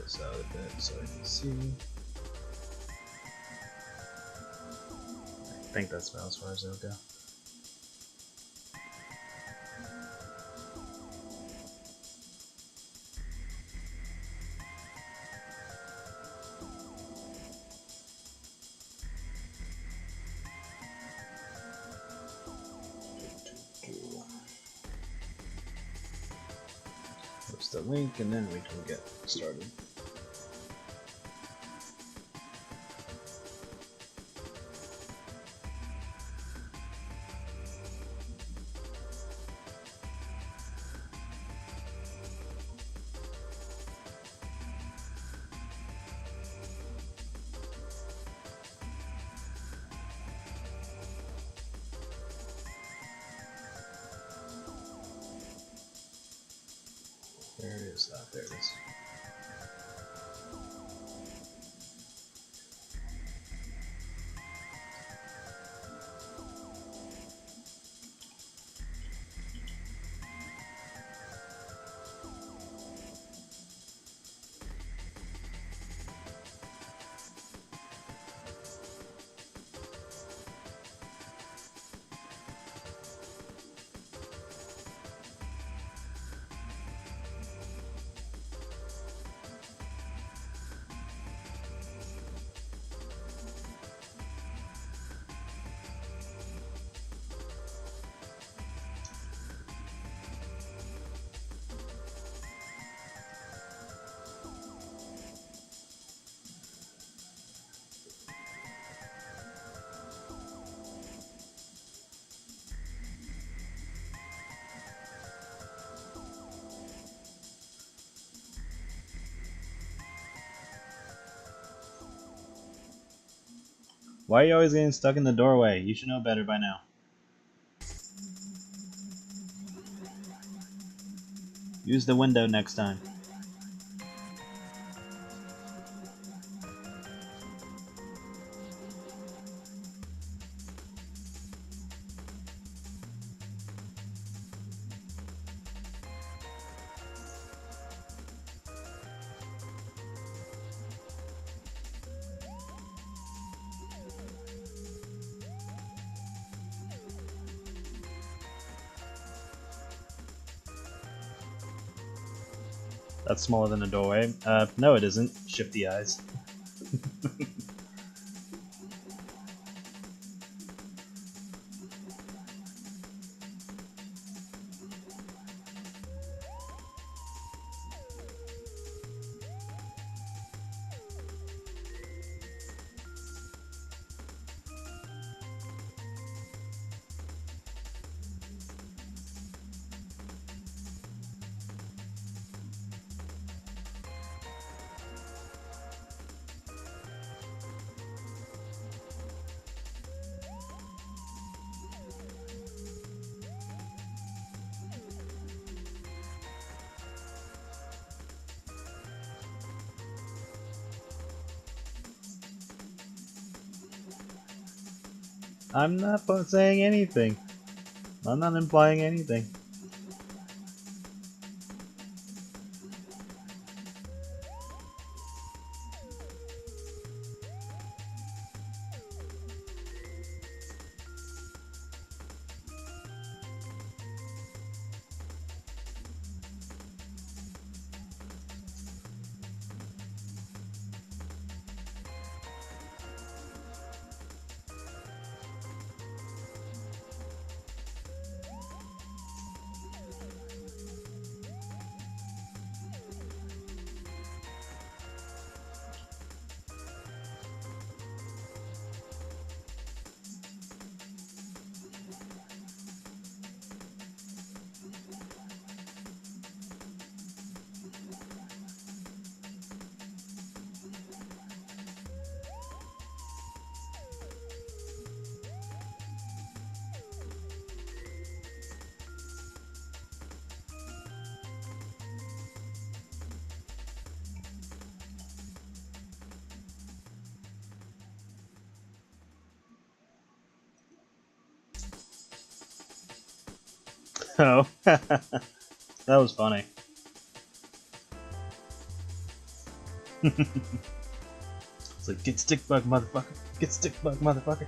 this out a bit so I can see. I think that's about as far as it'll go. Post the link and then we can get started. There it is. Ah, there it is. Why are you always getting stuck in the doorway? You should know better by now. Use the window next time. That's smaller than a doorway. No it isn't. Shifty eyes. I'm not saying anything. I'm not implying anything. Oh, that was funny. It's like, get stick bug, motherfucker. Get stick bug, motherfucker.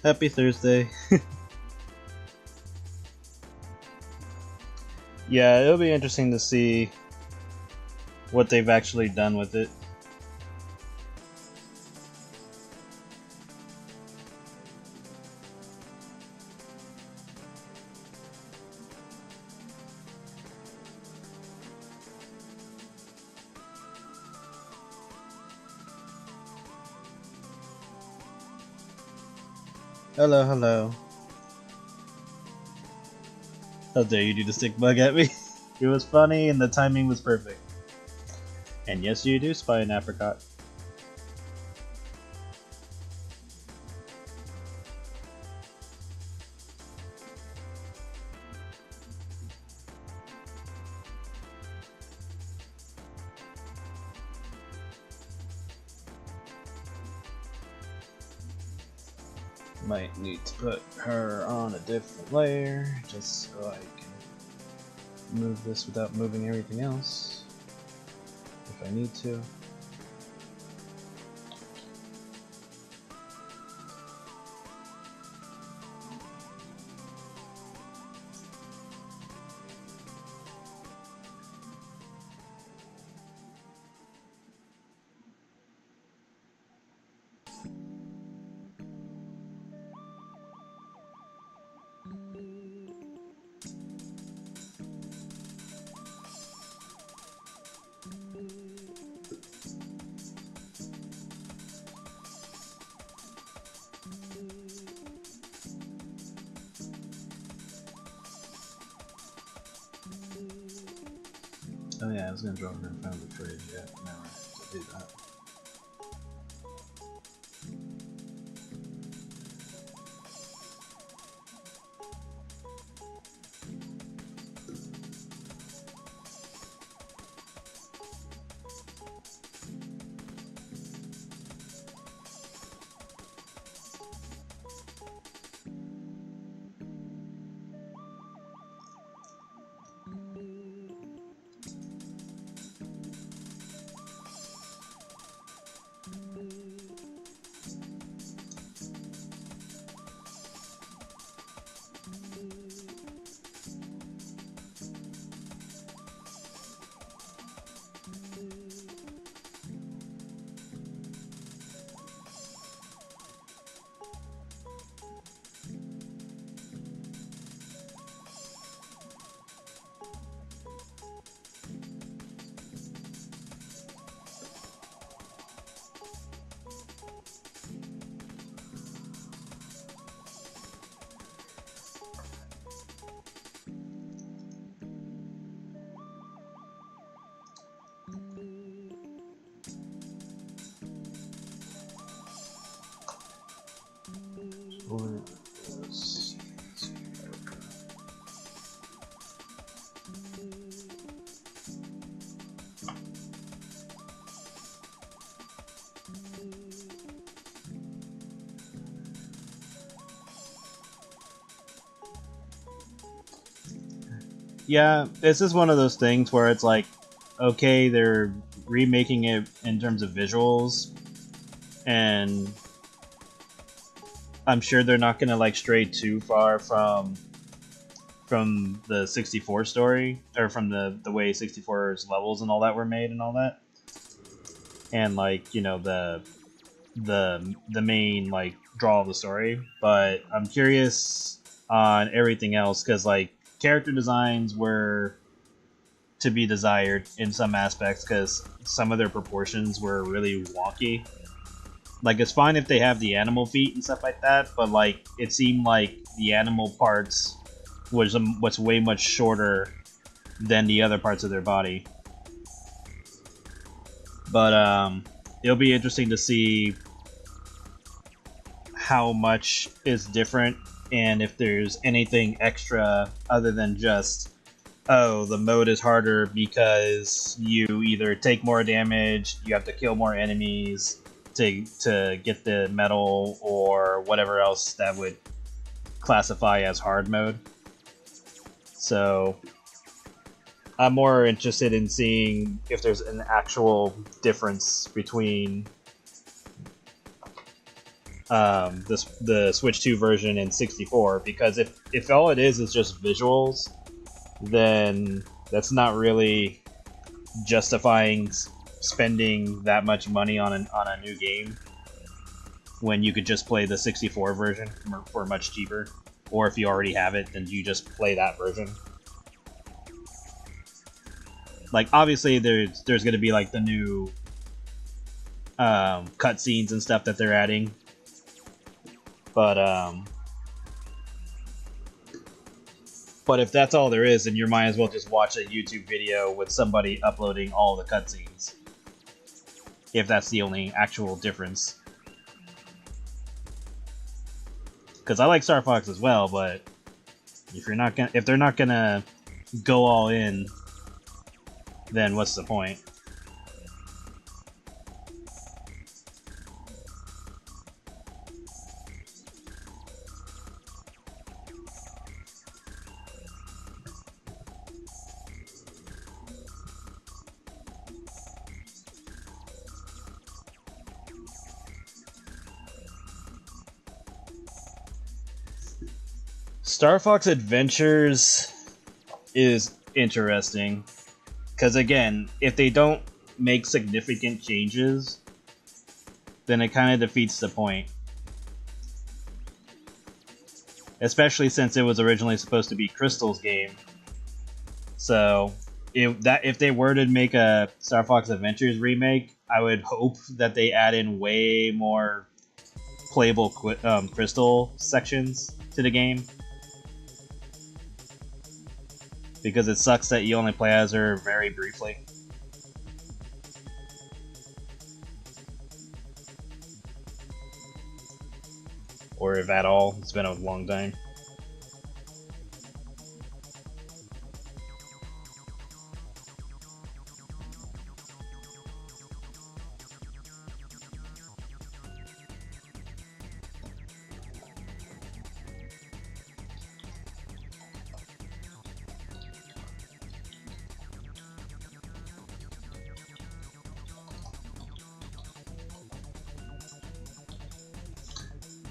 Happy Thursday. Yeah, it'll be interesting to see what they've actually done with it. Hello, hello. How dare you do the stick bug at me? It was funny and the timing was perfect. And yes, you do spy an apricot. Might need to put her on a different layer just so I can move this without moving everything else if I need to. Oh yeah, I was gonna drop her in front of the fridge. Yeah, now I have to do that. Yeah, this is one of those things where it's like, okay, they're remaking it in terms of visuals, and I'm sure they're not gonna like stray too far from the 64 story, or from the way 64's levels and all that were made and all that, and like, you know, the main like draw of the story. But I'm curious on everything else because like character designs were to be desired in some aspects because some of their proportions were really wonky. Like, it's fine if they have the animal feet and stuff like that, but like it seemed like the animal parts was way much shorter than the other parts of their body. But it'll be interesting to see how much is different and if there's anything extra other than just, oh, the mode is harder because you either take more damage, you have to kill more enemies to get the medal, or whatever else that would classify as hard mode. So I'm more interested in seeing if there's an actual difference between the Switch 2 version and 64, because if all it is just visuals, then that's not really justifying spending that much money on a new game when you could just play the 64 version for much cheaper. Or if you already have it, then you just play that version. Like, obviously there's going to be like the new cutscenes and stuff that they're adding, but if that's all there is, then you might as well just watch a YouTube video with somebody uploading all the cutscenes. If that's the only actual difference. Because I like Star Fox as well, but if they're not gonna go all in, then what's the point? Star Fox Adventures is interesting, because again, if they don't make significant changes, then it kind of defeats the point. Especially since it was originally supposed to be Crystal's game. So, if they were to make a Star Fox Adventures remake, I would hope that they add in way more playable Crystal sections to the game. Because it sucks that you only play as her very briefly. Or if at all, it's been a long time.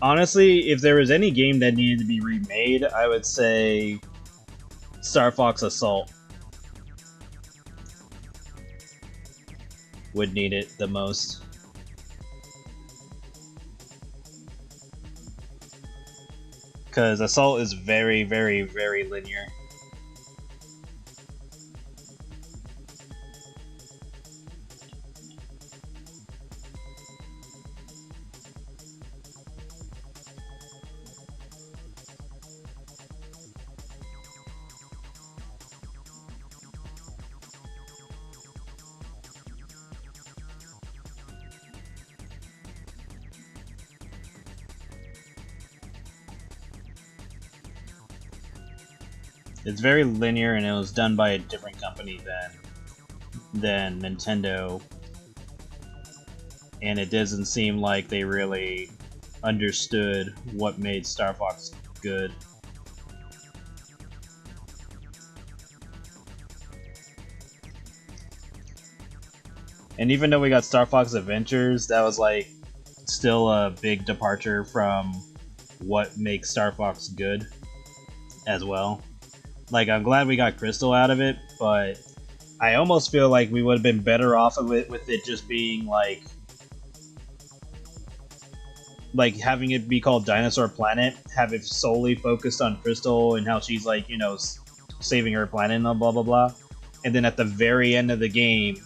Honestly, if there was any game that needed to be remade, I would say Star Fox Assault would need it the most. Because Assault is very, very, very linear. It's very linear, and it was done by a different company than Nintendo, and it doesn't seem like they really understood what made Star Fox good. And even though we got Star Fox Adventures, that was like still a big departure from what makes Star Fox good as well. Like, I'm glad we got Crystal out of it, but I almost feel like we would have been better off of it with it just being like like having it be called Dinosaur Planet, have it solely focused on Crystal and how she's like, you know, saving her planet and blah blah blah, and then at the very end of the game,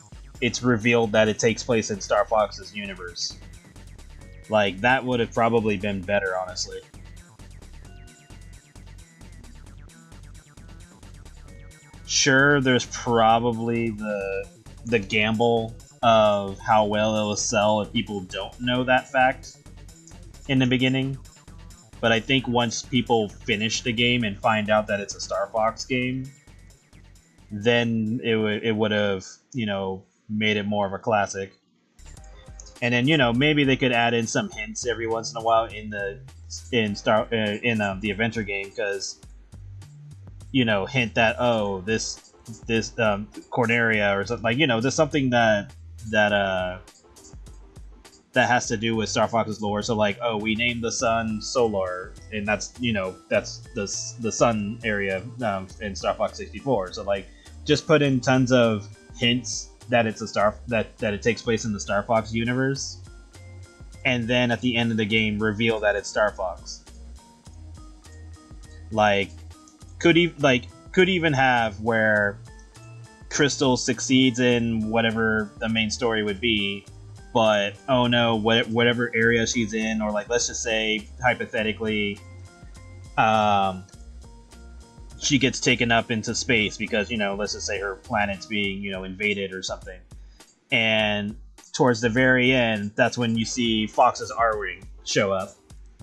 it's revealed that it takes place in Star Fox's universe. Like, that would have probably been better, honestly. Sure, there's probably the gamble of how well it'll sell if people don't know that fact in the beginning. But I think once people finish the game and find out that it's a Star Fox game, then it would have, you know, made it more of a classic. And then, you know, maybe they could add in some hints every once in a while in the adventure game, because, you know, hint that, oh, this Corneria or something, like, you know, there's something that has to do with Star Fox's lore. So like, oh, we named the sun Solar, and that's, you know, that's the sun area in Star Fox 64. So like, just put in tons of hints that it's a that it takes place in the Star Fox universe, and then at the end of the game reveal that it's Star Fox. Like, could even have where Crystal succeeds in whatever the main story would be, but oh no, whatever area she's in, or like, let's just say hypothetically, she gets taken up into space because, you know, let's just say her planet's being, you know, invaded or something. And towards the very end, that's when you see Fox's R-Wing show up.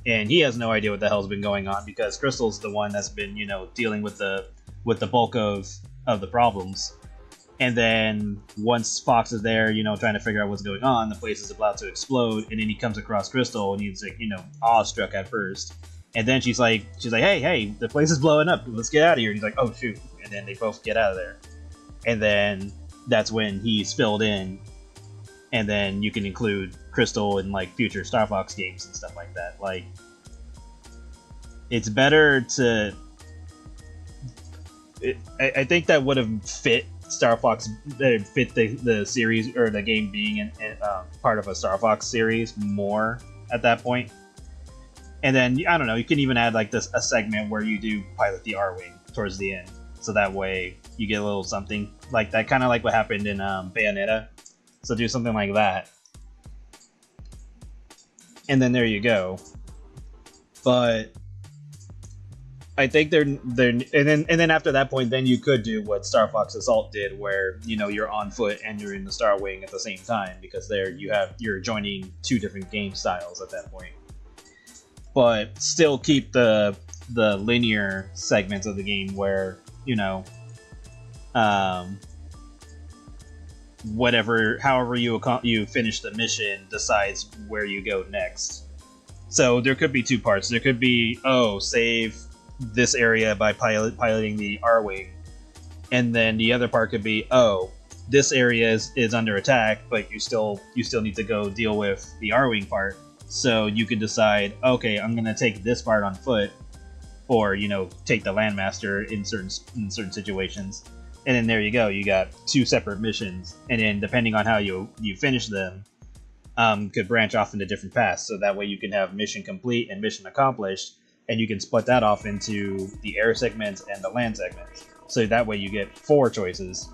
And he has no idea what the hell's been going on, because Crystal's the one that's been, you know, dealing with the bulk of the problems. And then once Fox is there, you know, trying to figure out what's going on, the place is about to explode, and then he comes across Crystal, and he's like, you know, awestruck at first. And then she's like, hey, the place is blowing up. Let's get out of here. And he's like, oh shoot. And then they both get out of there. And then that's when he's filled in. And then you can include Crystal in like future Star Fox games and stuff like that. Like, it's better to. I think that would have fit Star Fox, fit the series or the game being in part of a Star Fox series more at that point. And then, I don't know, you can even add like a segment where you do pilot the R-Wing towards the end. So that way you get a little something like that, kind of like what happened in Bayonetta. So do something like that. And then there you go. But I think and then after that point, then you could do what Star Fox Assault did, where, you know, you're on foot and you're in the Star Wing at the same time, because there you're joining two different game styles at that point. But still keep the linear segments of the game where, you know, however you finish the mission decides where you go next. So there could be two parts. There could be, oh, save this area by piloting the R-Wing, and then the other part could be, oh, this area is under attack, but you still need to go deal with the R-Wing part. So you can decide, okay, I'm gonna take this part on foot, or, you know, take the Landmaster in certain situations, and then there you go. You got two separate missions, and then depending on how you finish them, could branch off into different paths. So that way you can have mission complete and mission accomplished, and you can split that off into the air segments and the land segments. So that way you get 4 choices.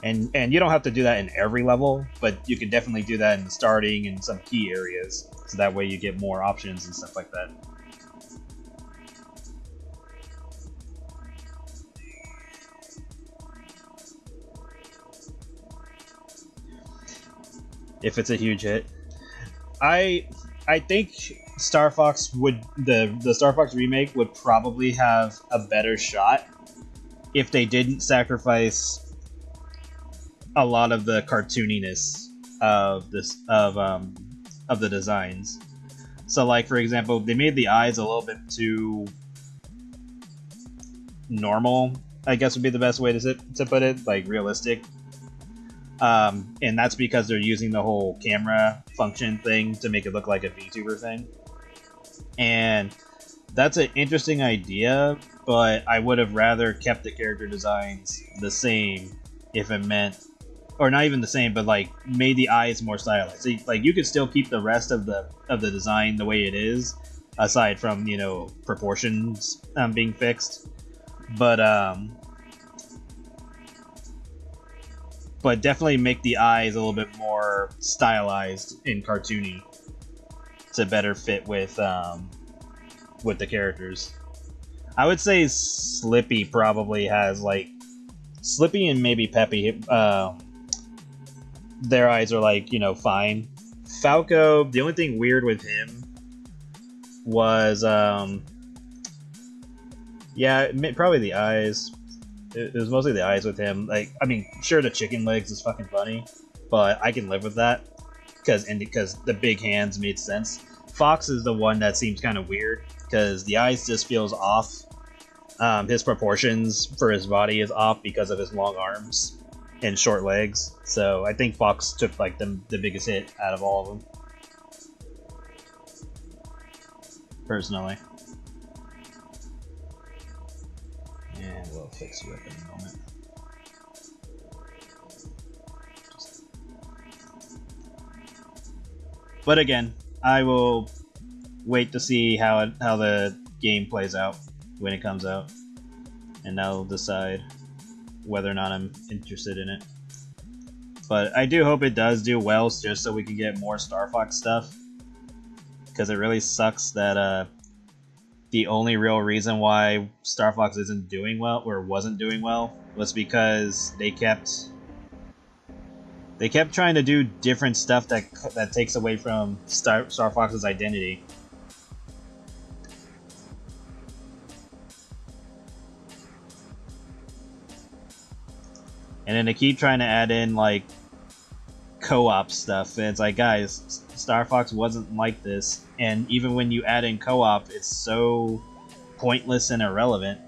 And you don't have to do that in every level, but you can definitely do that in the starting and some key areas. So that way you get more options and stuff like that. If it's a huge hit. I think Star Fox the Star Fox remake would probably have a better shot if they didn't sacrifice a lot of the cartooniness of the designs. So, like, for example, they made the eyes a little bit too normal, I guess would be the best way to put it, like realistic. And that's because they're using the whole camera function thing to make it look like a VTuber thing. And that's an interesting idea, but I would have rather kept the character designs the same if it meant or not even the same, but like made the eyes more stylized. So, like you could still keep the rest of the design the way it is, aside from proportions being fixed, but definitely make the eyes a little bit more stylized and cartoony to better fit with the characters. I would say Slippy probably has like Slippy and maybe Peppy. Their eyes are like fine. Falco, the only thing weird with him was yeah, probably the eyes. It was mostly the eyes with him. Like, I mean, sure, the chicken legs is fucking funny, but I can live with that because the big hands made sense. Fox is the one that seems kind of weird because the eyes just feels off. His proportions for his body is off because of his long arms and short legs. So I think Fox took like the biggest hit out of all of them, personally. And we'll fix you up in a moment. But again, I will wait to see how the game plays out when it comes out, and I'll decide whether or not I'm interested in it. But I do hope it does do well, just so we can get more Star Fox stuff. Because it really sucks that the only real reason why Star Fox isn't doing well, or wasn't doing well, was because they kept trying to do different stuff that takes away from Star Fox's identity. And then they keep trying to add in like co-op stuff, and it's like, guys, Star Fox wasn't like this, and even when you add in co-op, it's so pointless and irrelevant.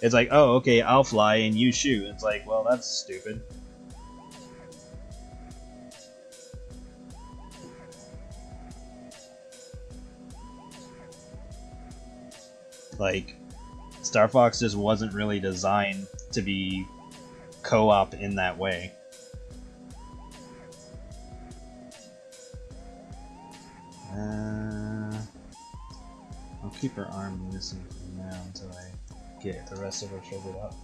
It's like, oh, okay, I'll fly and you shoot. It's like, well, that's stupid. Like, Star Fox just wasn't really designed to be co-op in that way. I'll keep her arm missing for now until I get the rest of her figured out.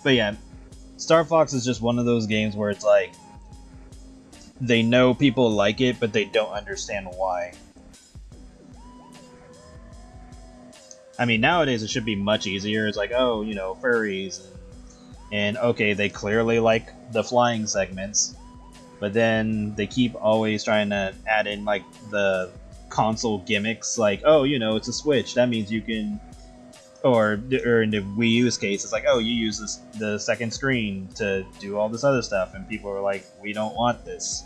But yeah, Star Fox is just one of those games where it's like, they know people like it, but they don't understand why. I mean, nowadays it should be much easier. It's like, oh, furries, and okay, they clearly like the flying segments, but then they keep always trying to add in like the console gimmicks, like, oh, it's a Switch, that means you can, or in the Wii U's case, it's like, oh, you use the second screen to do all this other stuff, and people are like, we don't want this.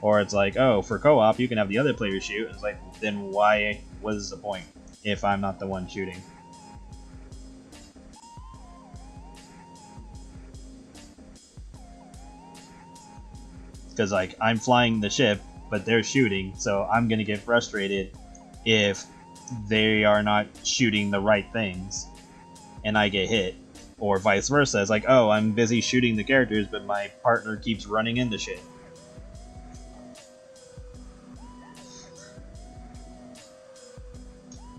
Or it's like, oh, for co-op, you can have the other player shoot. It's like, then why? What is the point if I'm not the one shooting? Because like, I'm flying the ship, but they're shooting, so I'm gonna get frustrated if they are not shooting the right things, and I get hit. Or vice versa. It's like, oh, I'm busy shooting the characters, but my partner keeps running into shit.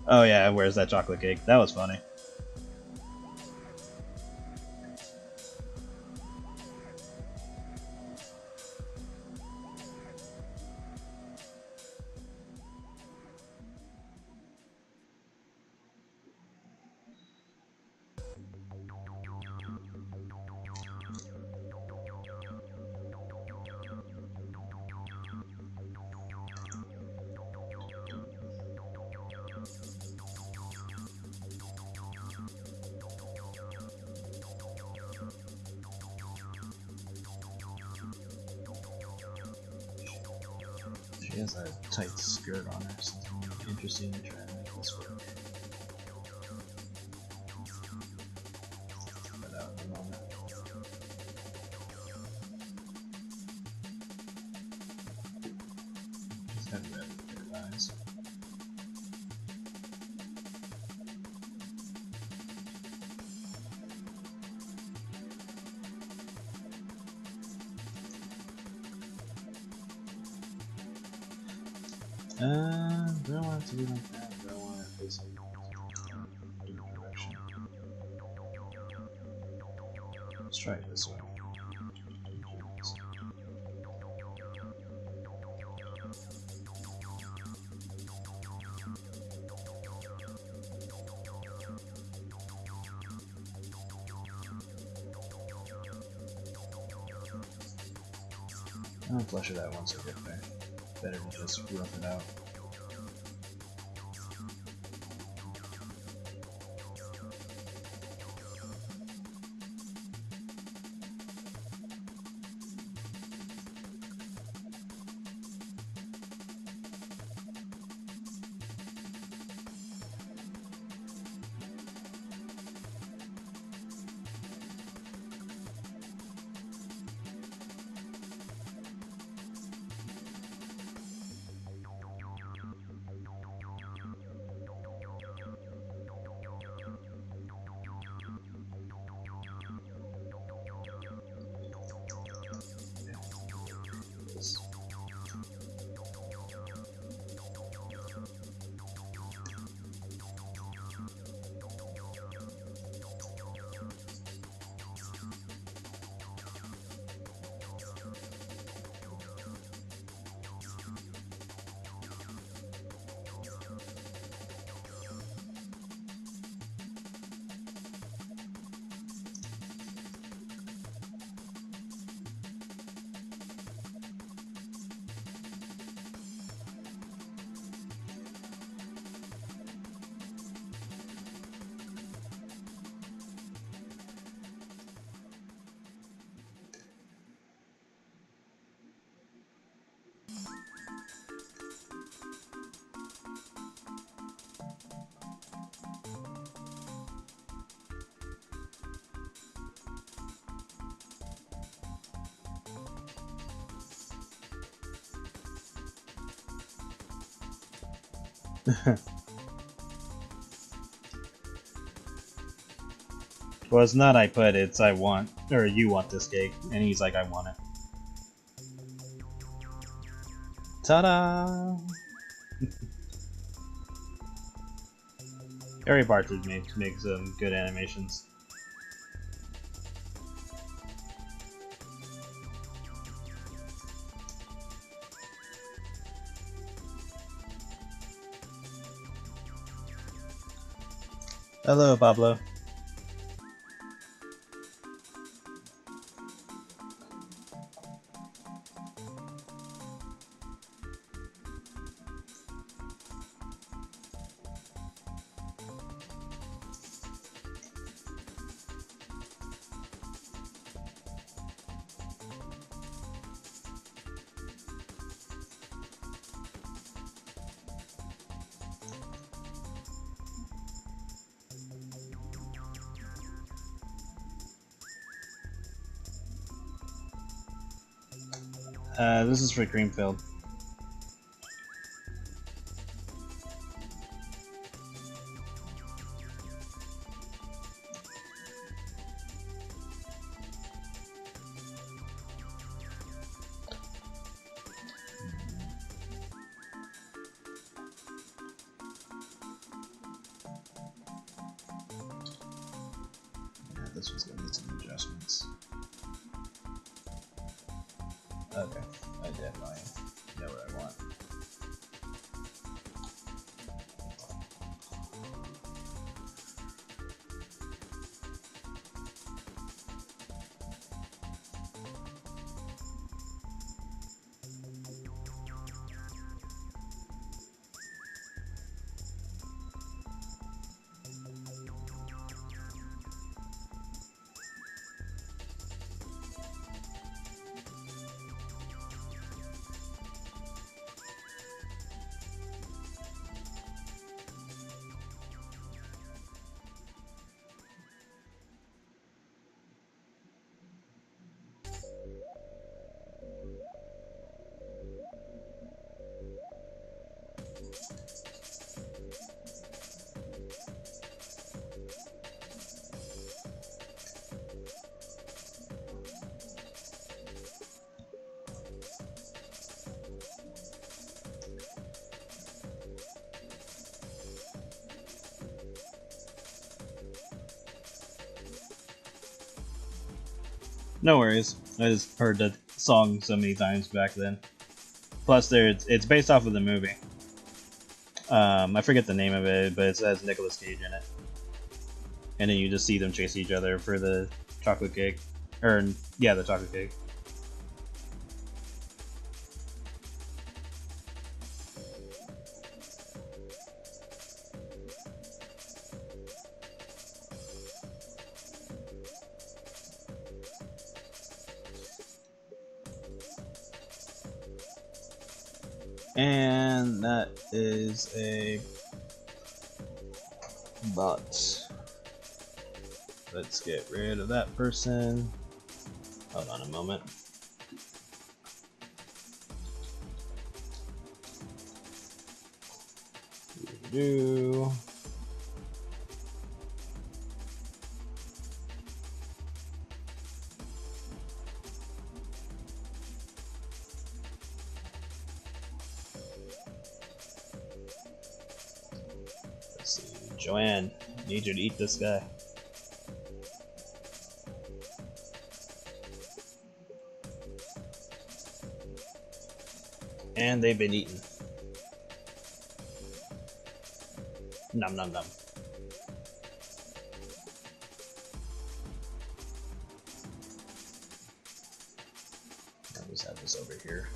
Oh yeah, where's that chocolate cake? That was funny. She has a tight skirt on her, so it's interesting to try and make this work. But out in a moment. Just have red eyes. Do I want it to be like that? Do I want it facing a different direction? Let's try it this way. I'll flush it out once I get there. Better to just rough it out. Well, it's not I put, it's I want, or you want this cake, and he's like, I want it. Ta-da! Harry Bartlett makes some good animations. Hello, Pablo. This is for Greenfield. Yeah, this one's gonna need some adjustments. Okay, I definitely know what I want. No worries. I just heard the song so many times back then. Plus, it's based off of the movie. I forget the name of it, but it has Nicolas Cage in it. And then you just see them chase each other for the chocolate cake. Or, yeah, the chocolate cake. And that is a bot. Let's get rid of that person. Hold on a moment. Do. Let's see, Joanne, need you to eat this guy. And they've been eaten. Nom nom nom. I'll just have this over here.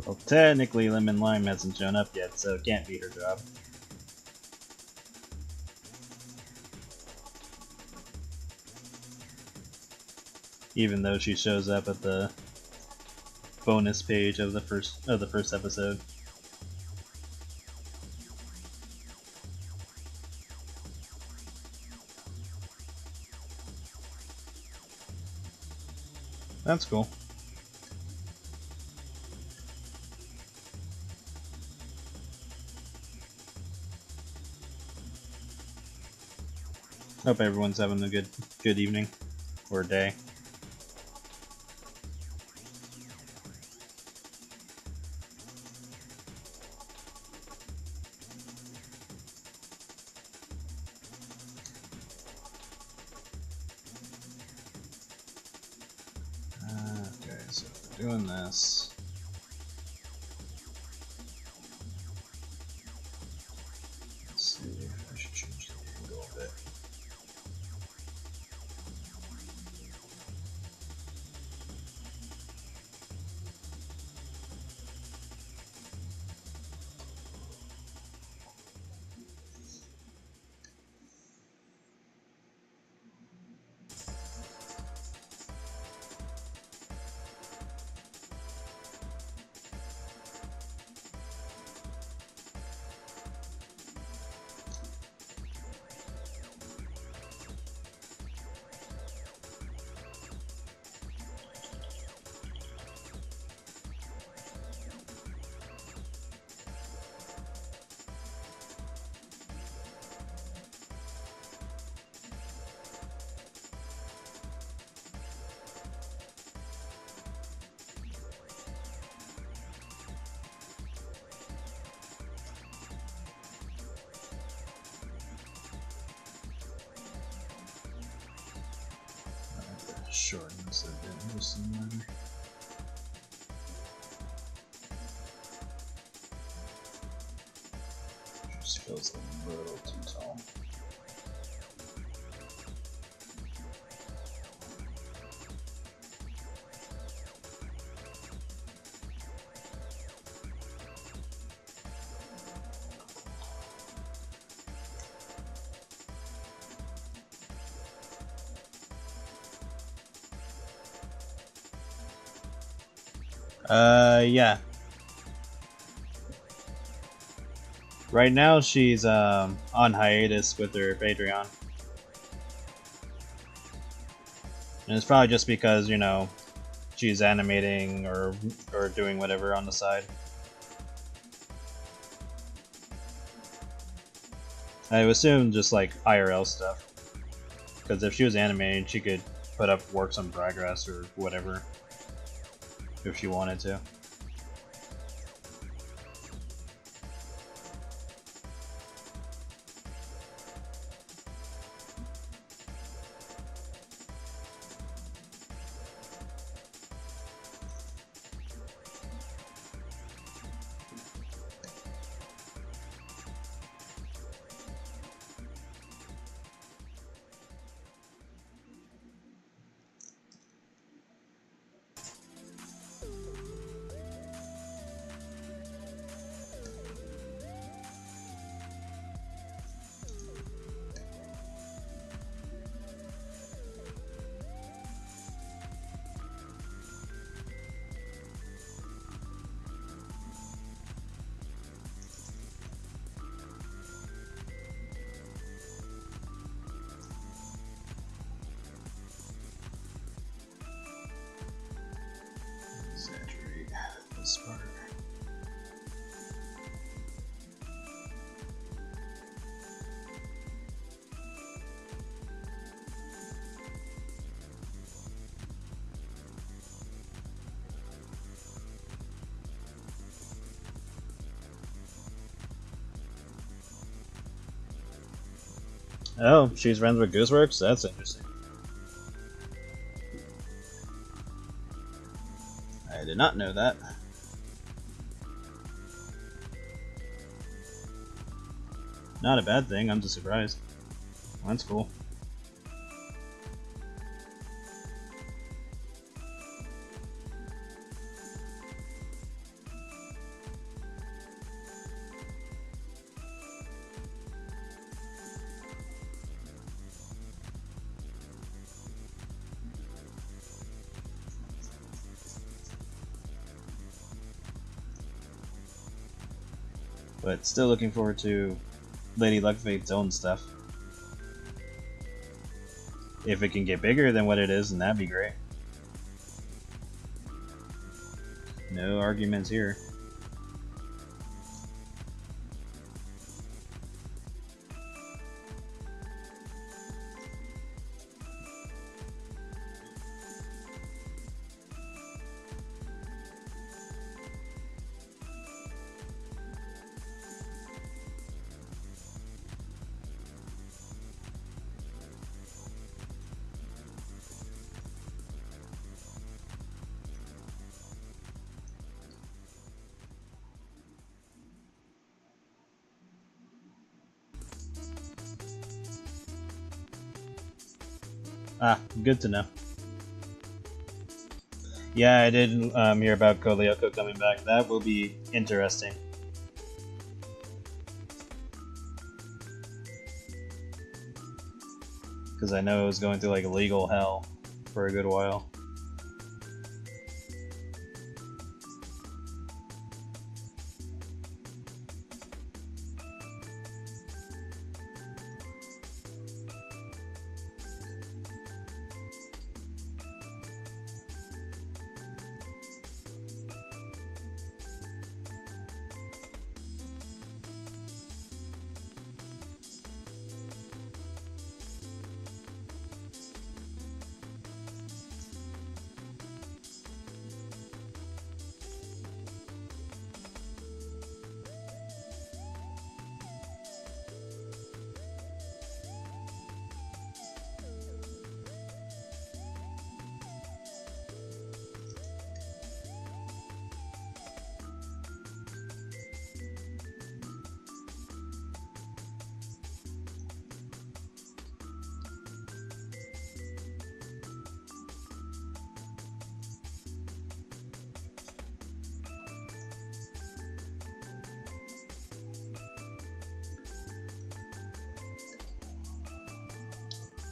Well, technically Lemon Lime hasn't shown up yet, so it can't be her job. Even though she shows up at the bonus page of the first episode. That's cool. Hope everyone's having a good evening or day. Okay, so we're doing this. Let's see if I should change the angle a bit. Shorten this a bit just a minute. just feels a little too tall. Yeah. Right now she's on hiatus with her Patreon. And it's probably just because, you know, she's animating or doing whatever on the side. I would assume just like IRL stuff. Because if she was animating, she could put up works on progress or whatever if she wanted to. Saturate this part. Oh, she's friends with Gooseworks? That's interesting. I did not know that. Not a bad thing, I'm just surprised. That's cool. But still looking forward to Lady Luckfate's own stuff. If it can get bigger than what it is, then that'd be great. No arguments here. Ah, good to know. Yeah, I did hear about Koleoko coming back. That will be interesting. Because I know it was going through like legal hell for a good while.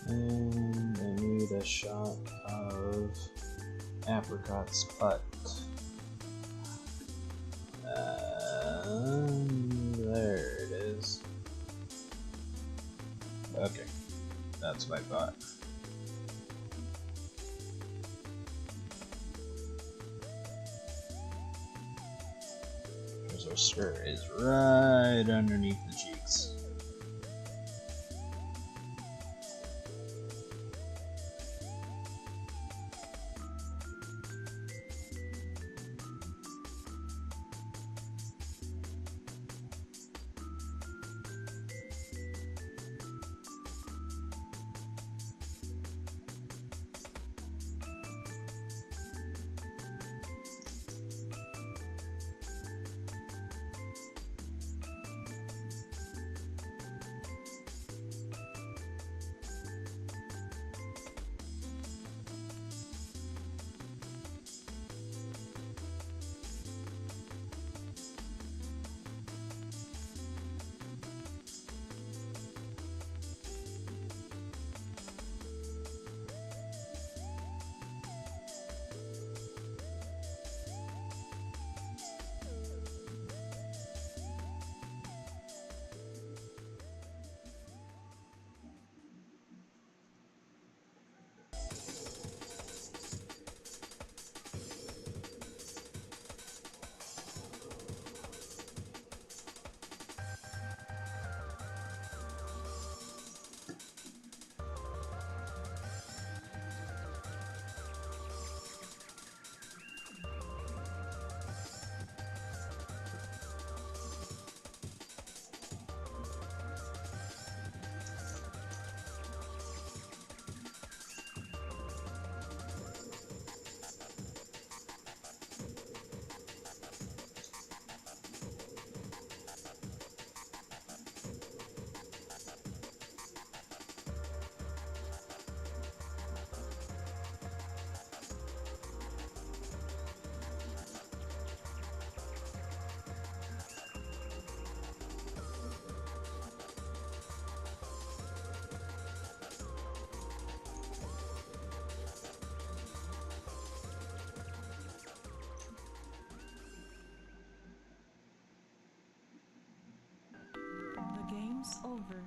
And I need a shot of Apricot's butt. There it is. Okay, that's what I thought. Because our skirt is right underneath the cheeks. The game's over.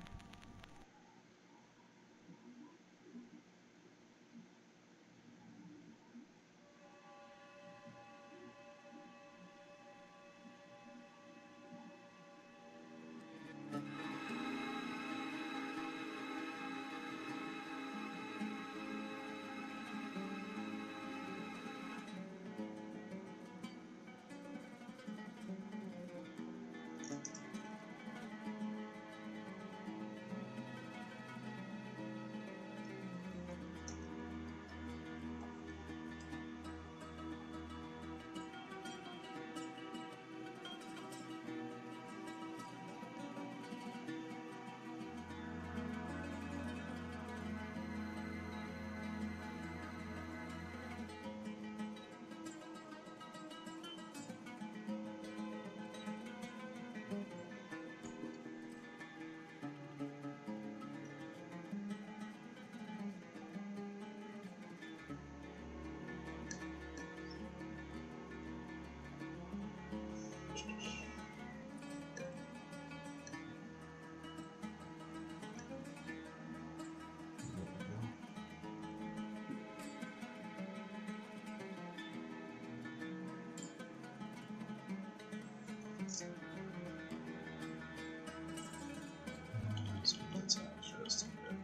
Let's add just a bit.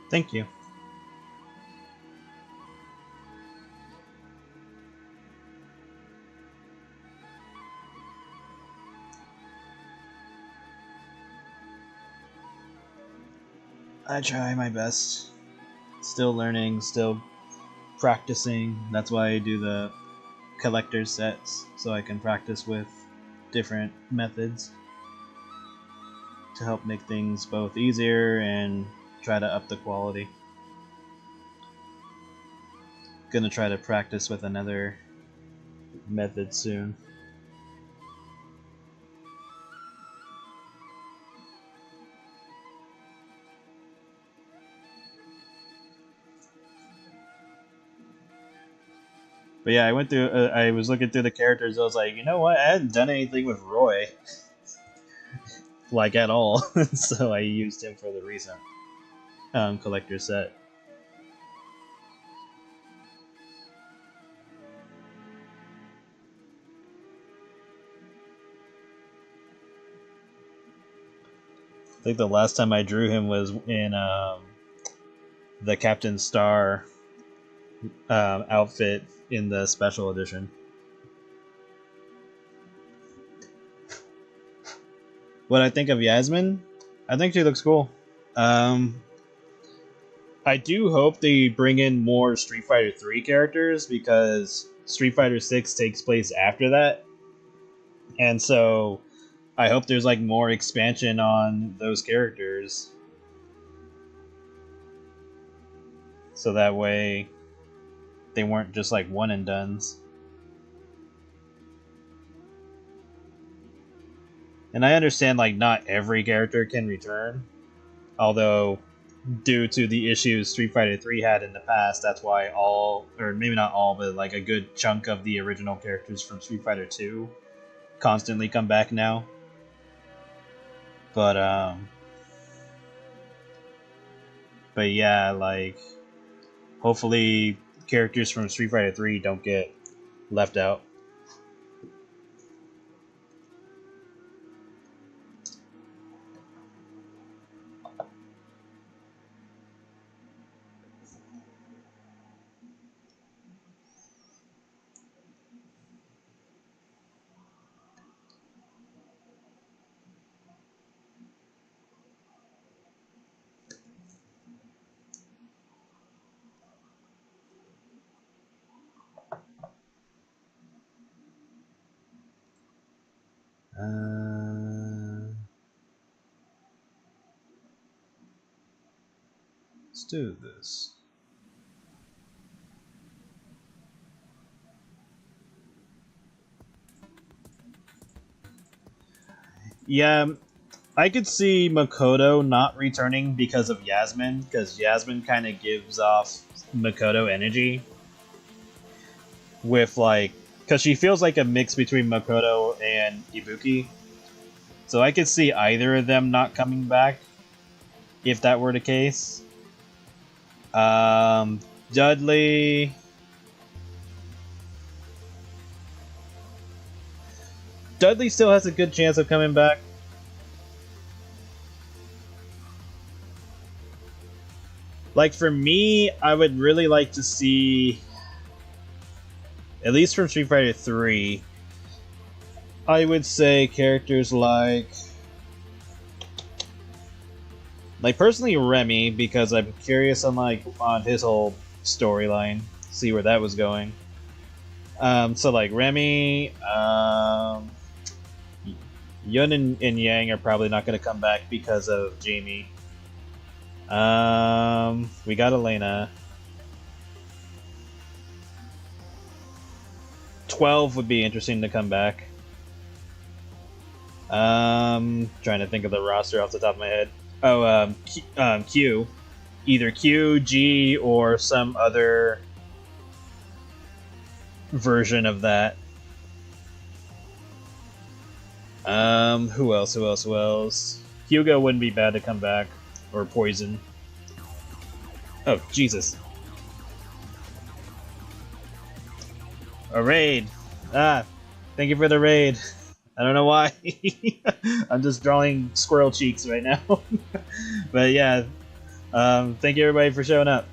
Thank you. I try my best. Still learning, still practicing. That's why I do the collector sets, so I can practice with different methods. to help make things both easier and try to up the quality. Gonna try to practice with another method soon. But yeah, I went through. I was looking through the characters. I was like, you know what? I hadn't done anything with Roy, like at all. So I used him for the recent collector set. I think the last time I drew him was in the Captain Star outfit in the special edition. What I think of Yasmin? I think she looks cool. I do hope they bring in more Street Fighter 3 characters because Street Fighter 6 takes place after that. And so I hope there's like more expansion on those characters. So that way they weren't just like one and dones. And I understand like not every character can return, although due to the issues Street Fighter 3 had in the past, that's why all, or maybe not all, but like a good chunk of the original characters from Street Fighter 2 constantly come back now. But yeah, like hopefully characters from Street Fighter 3 don't get left out. Let's do this. Yeah, I could see Makoto not returning because of Yasmin, because Yasmin kind of gives off Makoto energy. With like, because she feels like a mix between Makoto and Ibuki. So I could see either of them not coming back if that were the case. Dudley. Dudley still has a good chance of coming back. Like for me, I would really like to see, at least from Street Fighter 3, I would say characters like personally Remy, because I'm curious on his whole storyline, see where that was going. So like Remy, Yun and Yang are probably not going to come back because of Jamie. We got Elena. 12 would be interesting to come back. Trying to think of the roster off the top of my head. Oh, Q. Either Q, G, or some other version of that. Who else? Hugo wouldn't be bad to come back. Or Poison. Oh, Jesus. A raid. Ah, thank you for the raid. I don't know why. I'm just drawing squirrel cheeks right now. But yeah, thank you everybody for showing up.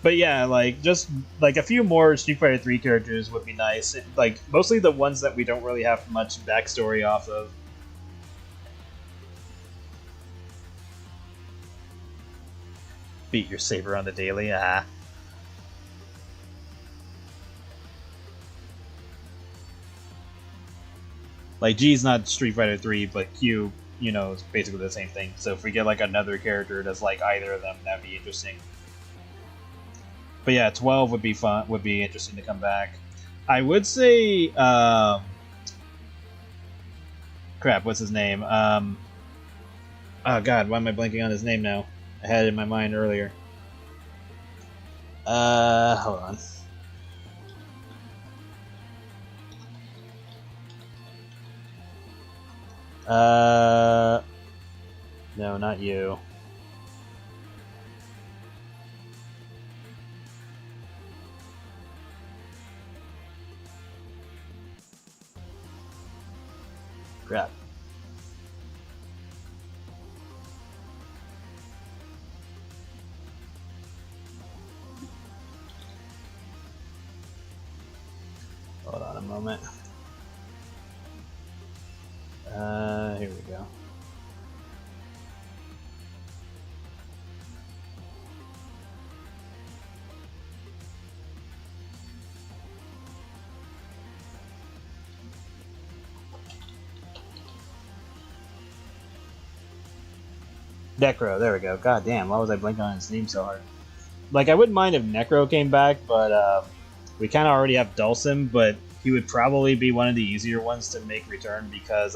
But yeah, like just like a few more Street Fighter 3 characters would be nice. Like mostly the ones that we don't really have much backstory off of. Beat your saber on the daily, ah. Like G's not Street Fighter 3, but Q you know, it's basically the same thing. So if we get like another character that's like either of them, that'd be interesting. But yeah, 12 would be fun. Would be interesting to come back. I would say, crap, what's his name? Oh God, why am I blanking on his name now? I had it in my mind earlier. Hold on. No, not you. Crap. Hold on a moment. Here we go. Necro, there we go. God damn, why was I blanking on his name so hard? Like, I wouldn't mind if Necro came back, but we kind of already have Dulcim, but he would probably be one of the easier ones to make return because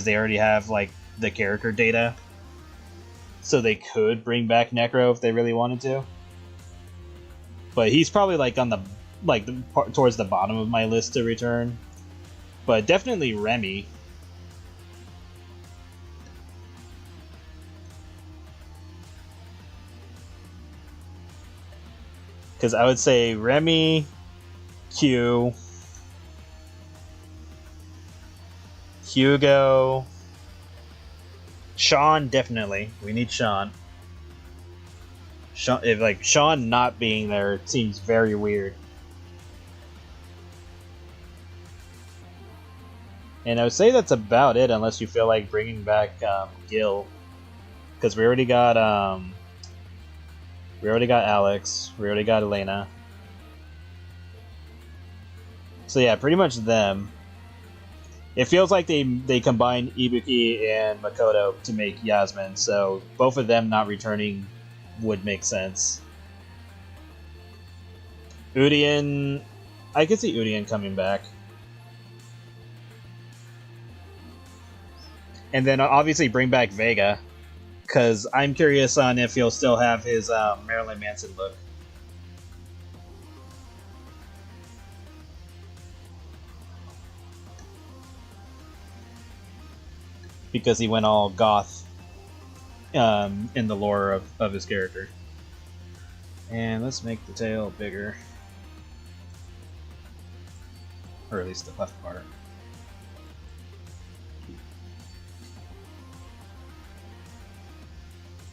they already have like the character data, so they could bring back Necro if they really wanted to. But he's probably like on the towards the bottom of my list to return. But definitely Remy. Because I would say Remy, Q, Hugo, Sean, definitely. We need Sean. Sean not being there seems very weird. And I would say that's about it, unless you feel like bringing back Gil, because we already got Alex, we already got Elena. So yeah, pretty much them. It feels like they combined Ibuki and Makoto to make Yasmin, so both of them not returning would make sense. Udian, I could see Udian coming back. And then obviously bring back Vega, because I'm curious on if he'll still have his Marilyn Manson look. Because he went all goth in the lore of his character. And let's make the tail bigger. Or at least the left part.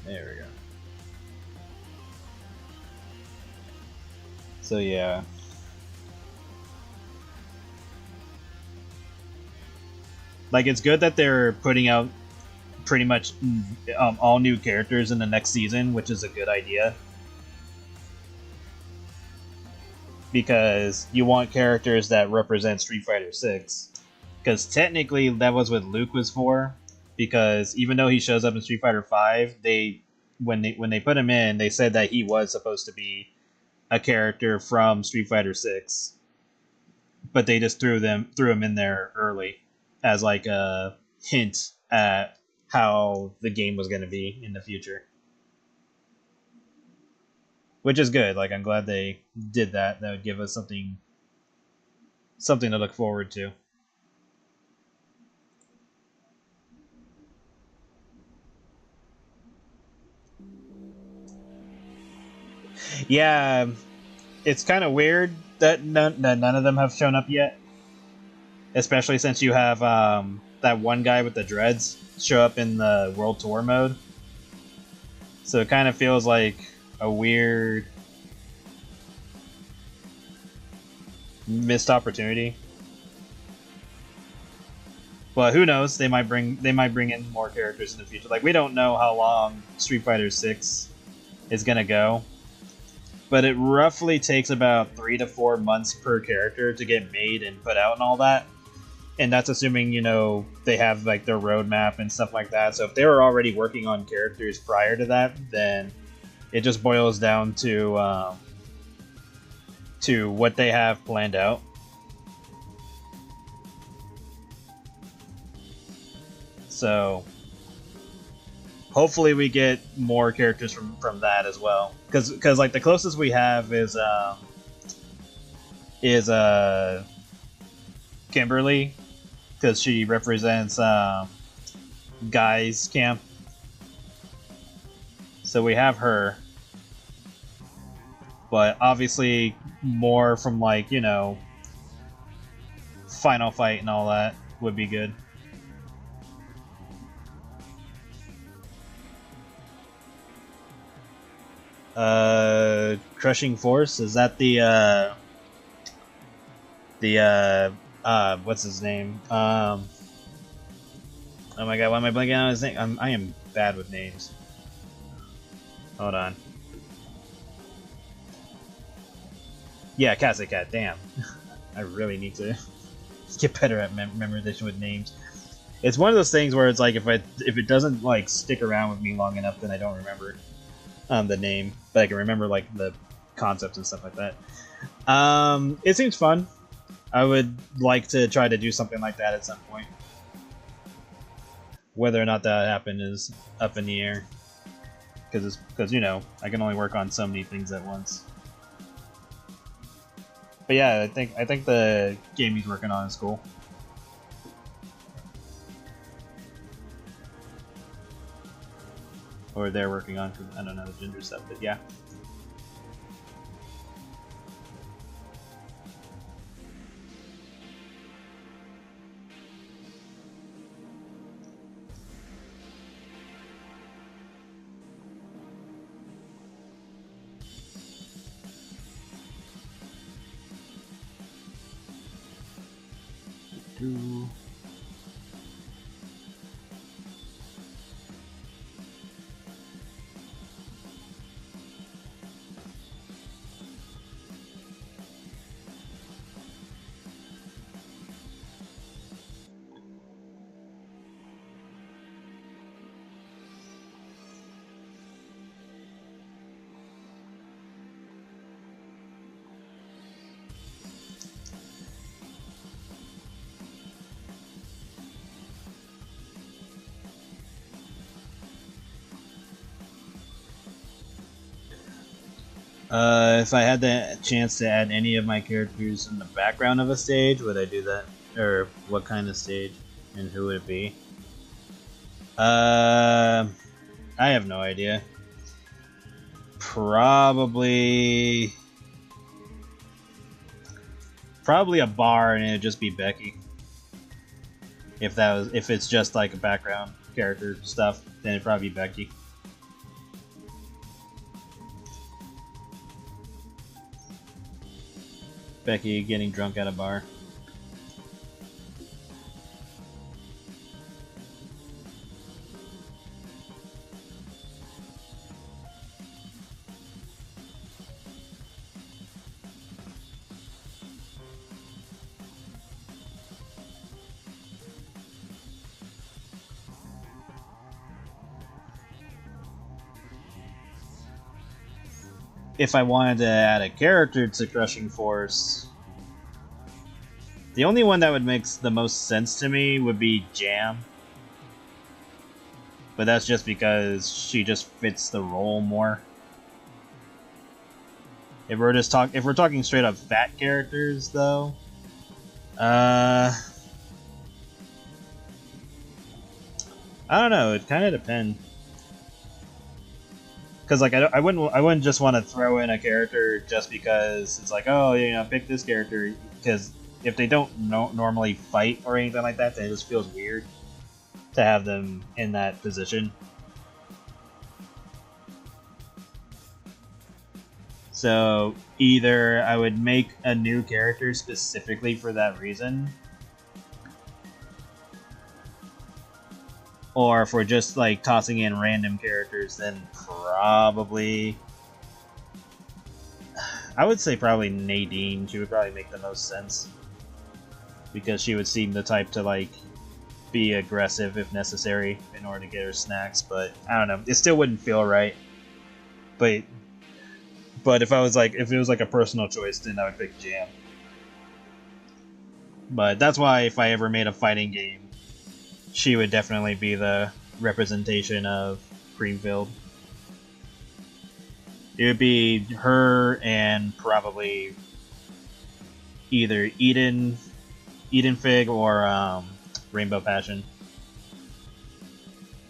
There we go. So yeah. Like, it's good that they're putting out pretty much all new characters in the next season, which is a good idea. Because you want characters that represent Street Fighter 6. Because technically that was what Luke was for. Because even though he shows up in Street Fighter 5, when they put him in, they said that he was supposed to be a character from Street Fighter 6. But they just threw him in there early as like a hint at how the game was going to be in the future. Which is good. Like, I'm glad they did that. That would give us something to look forward to. Yeah, it's kind of weird that none of them have shown up yet. Especially since you have that one guy with the dreads show up in the World Tour mode. So it kind of feels like a weird missed opportunity. But who knows? They might bring in more characters in the future. Like, we don't know how long Street Fighter 6 is gonna go, but it roughly takes about 3 to 4 months per character to get made and put out and all that. and that's assuming, you know, they have like their roadmap and stuff like that. So if they were already working on characters prior to that, then it just boils down to what they have planned out. So hopefully we get more characters from that as well, because like the closest we have is Kimberly, because she represents Guy's camp. So we have her, but obviously more from, like, you know, Final Fight and all that would be good. Crushing Force, is that the what's his name? Oh my god, why am I blanking on his name? I am bad with names. Hold on. Yeah, Cat. Damn. I really need to get better at memorization with names. It's one of those things where it's like if it doesn't like stick around with me long enough, then I don't remember the name, but I can remember like the concepts and stuff like that. It seems fun. I would like to try to do something like that at some point. Whether or not that happen is up in the air, because you know, I can only work on so many things at once. But yeah, I think the game he's working on is cool. Or they're working on, because I don't know the gender stuff, but yeah. If I had the chance to add any of my characters in the background of a stage, would I do that? Or what kind of stage? And who would it be? I have no idea. Probably a bar, and it'd just be Becky. If it's just like a background character stuff, then it'd probably be Becky. Becky getting drunk at a bar. If I wanted to add a character to Crushing Force, the only one that would make the most sense to me would be Jam. But that's just because she just fits the role more. If we're talking straight up fat characters, though, I don't know. It kind of depends. Because like I wouldn't just want to throw in a character just because it's like, oh, you know, pick this character, because if they don't normally fight or anything like that, then it just feels weird to have them in that position. So either I would make a new character specifically for that reason, or if we're just like tossing in random characters, then probably I would say probably Nadine. She would probably make the most sense. because she would seem the type to like be aggressive if necessary in order to get her snacks. But I don't know, it still wouldn't feel right. But if I was like, if it was like a personal choice, then I would pick Jam. But that's why if I ever made a fighting game, she would definitely be the representation of Creamfield. It would be her and probably either Eden Fig or Rainbow Passion.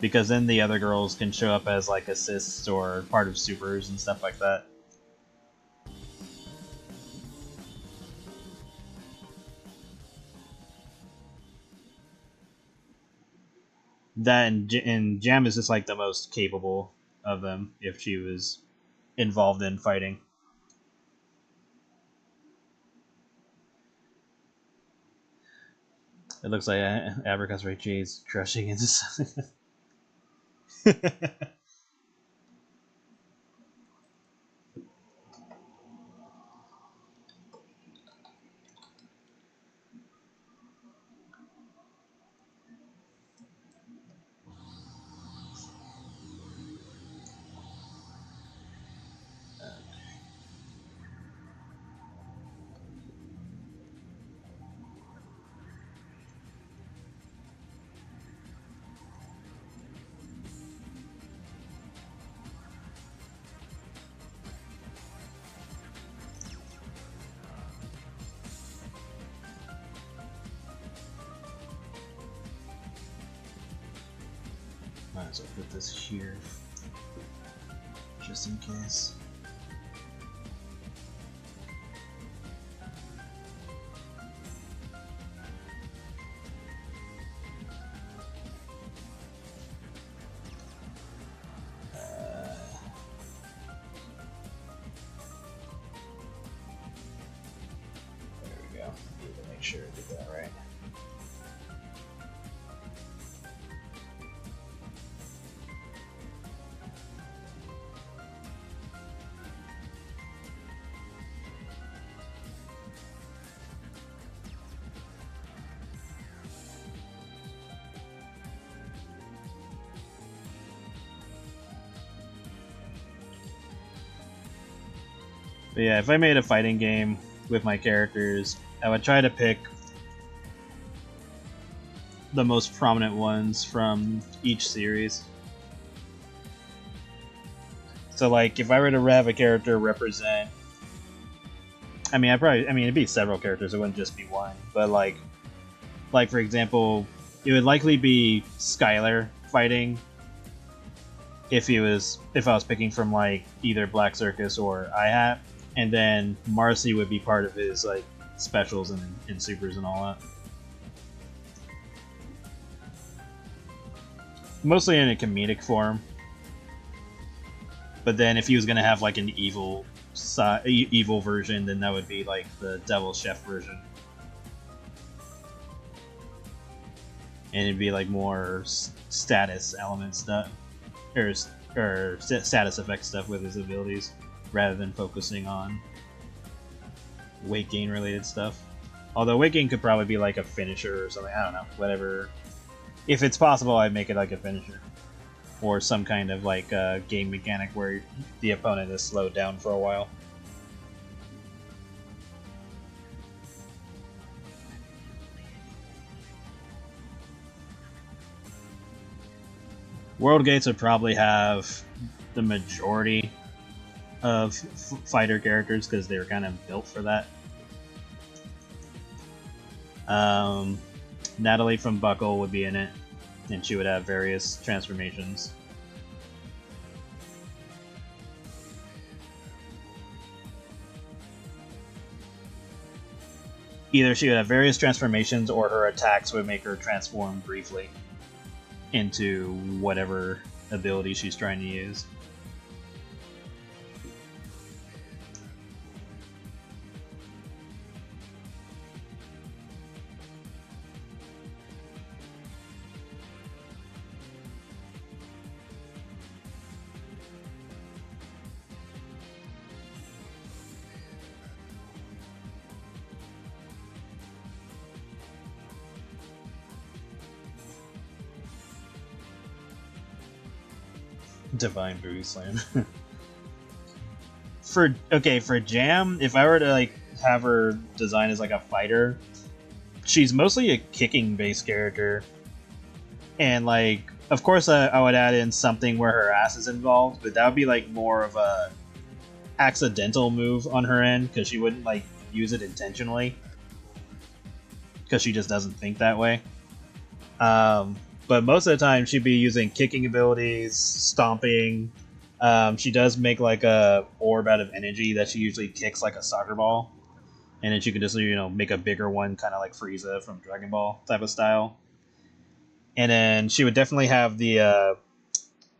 Because then the other girls can show up as like assists or part of supers and stuff like that. That and Jam is just like the most capable of them if she was involved in fighting. It looks like Apricot's right, Jay's crushing into something. Might as well put this here, just in case. There we go. Need to make sure I did that right. But yeah, if I made a fighting game with my characters, I would try to pick the most prominent ones from each series. So like, if I were to have a character represent, I mean, it'd be several characters. It wouldn't just be one. But like for example, it would likely be Skylar fighting if I was picking from like either Black Circus or iHat, and then Marcy would be part of his like specials and supers and all that. Mostly in a comedic form. But then if he was gonna have like an evil version, then that would be like the Devil Chef version. And it'd be like more status element stuff, or status effect stuff with his abilities, rather than focusing on weight gain related stuff. Although weight gain could probably be like a finisher or something. I don't know. Whatever. If it's possible, I'd make it like a finisher. Or some kind of like game mechanic where the opponent is slowed down for a while. World Gates would probably have the majority of fighter characters because they were kind of built for that. Natalie from Buckle would be in it, and she would have various transformations. Either she would have various transformations, or her attacks would make her transform briefly into whatever ability she's trying to use. Divine Booty Slam. For Jam, if I were to like have her design as like a fighter, she's mostly a kicking based character, and like of course I would add in something where her ass is involved, but that would be like more of a accidental move on her end because she wouldn't like use it intentionally because she just doesn't think that way. But most of the time she'd be using kicking abilities, stomping. She does make like a orb out of energy that she usually kicks like a soccer ball, and then she could just make a bigger one, kind of like Frieza from Dragon Ball type of style. And then she would definitely have the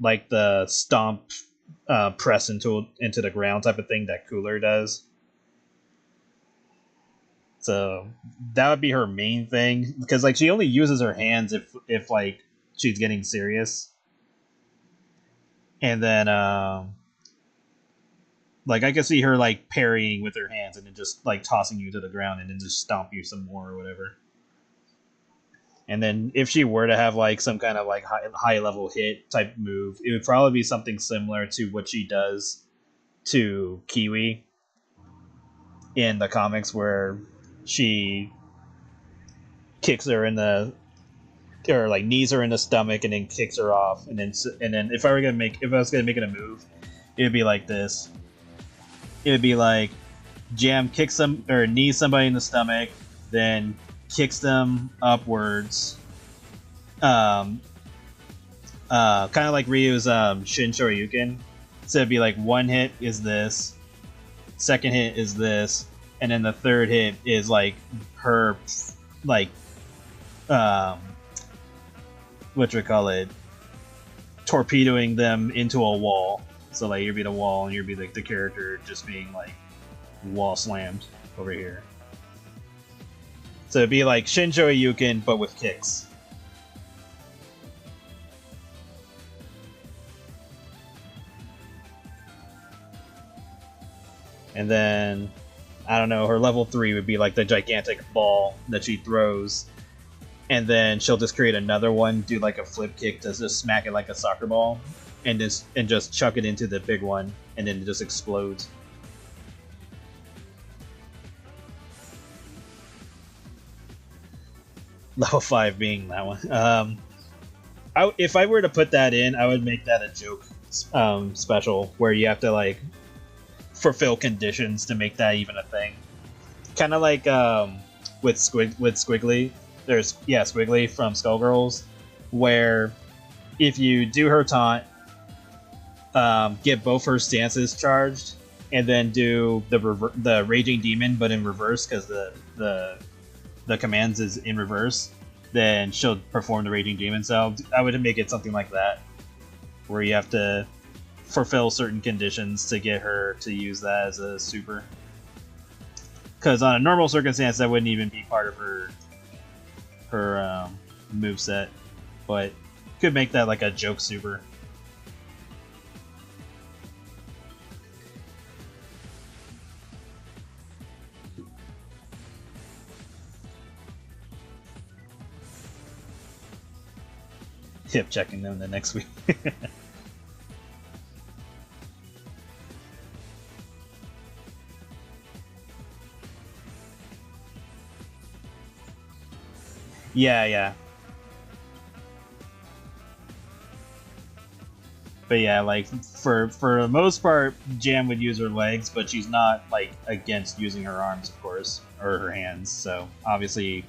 like the stomp press into the ground type of thing that Cooler does. So that would be her main thing, because like she only uses her hands if like she's getting serious. And then like I could see her like parrying with her hands and then just like tossing you to the ground and then just stomp you some more or whatever. And then if she were to have like some kind of like high level hit type move, it would probably be something similar to what she does to Kiwi in the comics, where she kicks her in the, or like knees her in the stomach and then kicks her off, and then if I was gonna make it a move, it would be like this. It would be like Jam kicks some or knees somebody in the stomach, then kicks them upwards. Kind of like Ryu's Shin Shoryuken. So it'd be like one hit is this, second hit is this, and then the third hit is like her like torpedoing them into a wall. So like you'd be the wall and you'd be like the character just being like wall slammed over here. So it'd be like Shin Shoryuken but with kicks. And then I don't know, her level 3 would be like the gigantic ball that she throws, and then she'll just create another one, do like a flip kick to just smack it like a soccer ball, and just chuck it into the big one, and then it just explodes. Level 5 being that one. If I were to put that in, I would make that a joke special, where you have to like fulfill conditions to make that even a thing. Kind of like with Squiggly. There's Squiggly from Skullgirls, where if you do her taunt, get both her stances charged, and then do the Raging Demon but in reverse, because the commands is in reverse, then she'll perform the Raging Demon. So I would make it something like that, where you have to fulfill certain conditions to get her to use that as a super. Because on a normal circumstance, that wouldn't even be part of her moveset, but could make that like a joke super. Hip checking them the next week. Yeah. But yeah, like for the most part, Jam would use her legs, but she's not like against using her arms, of course, or her hands. So obviously,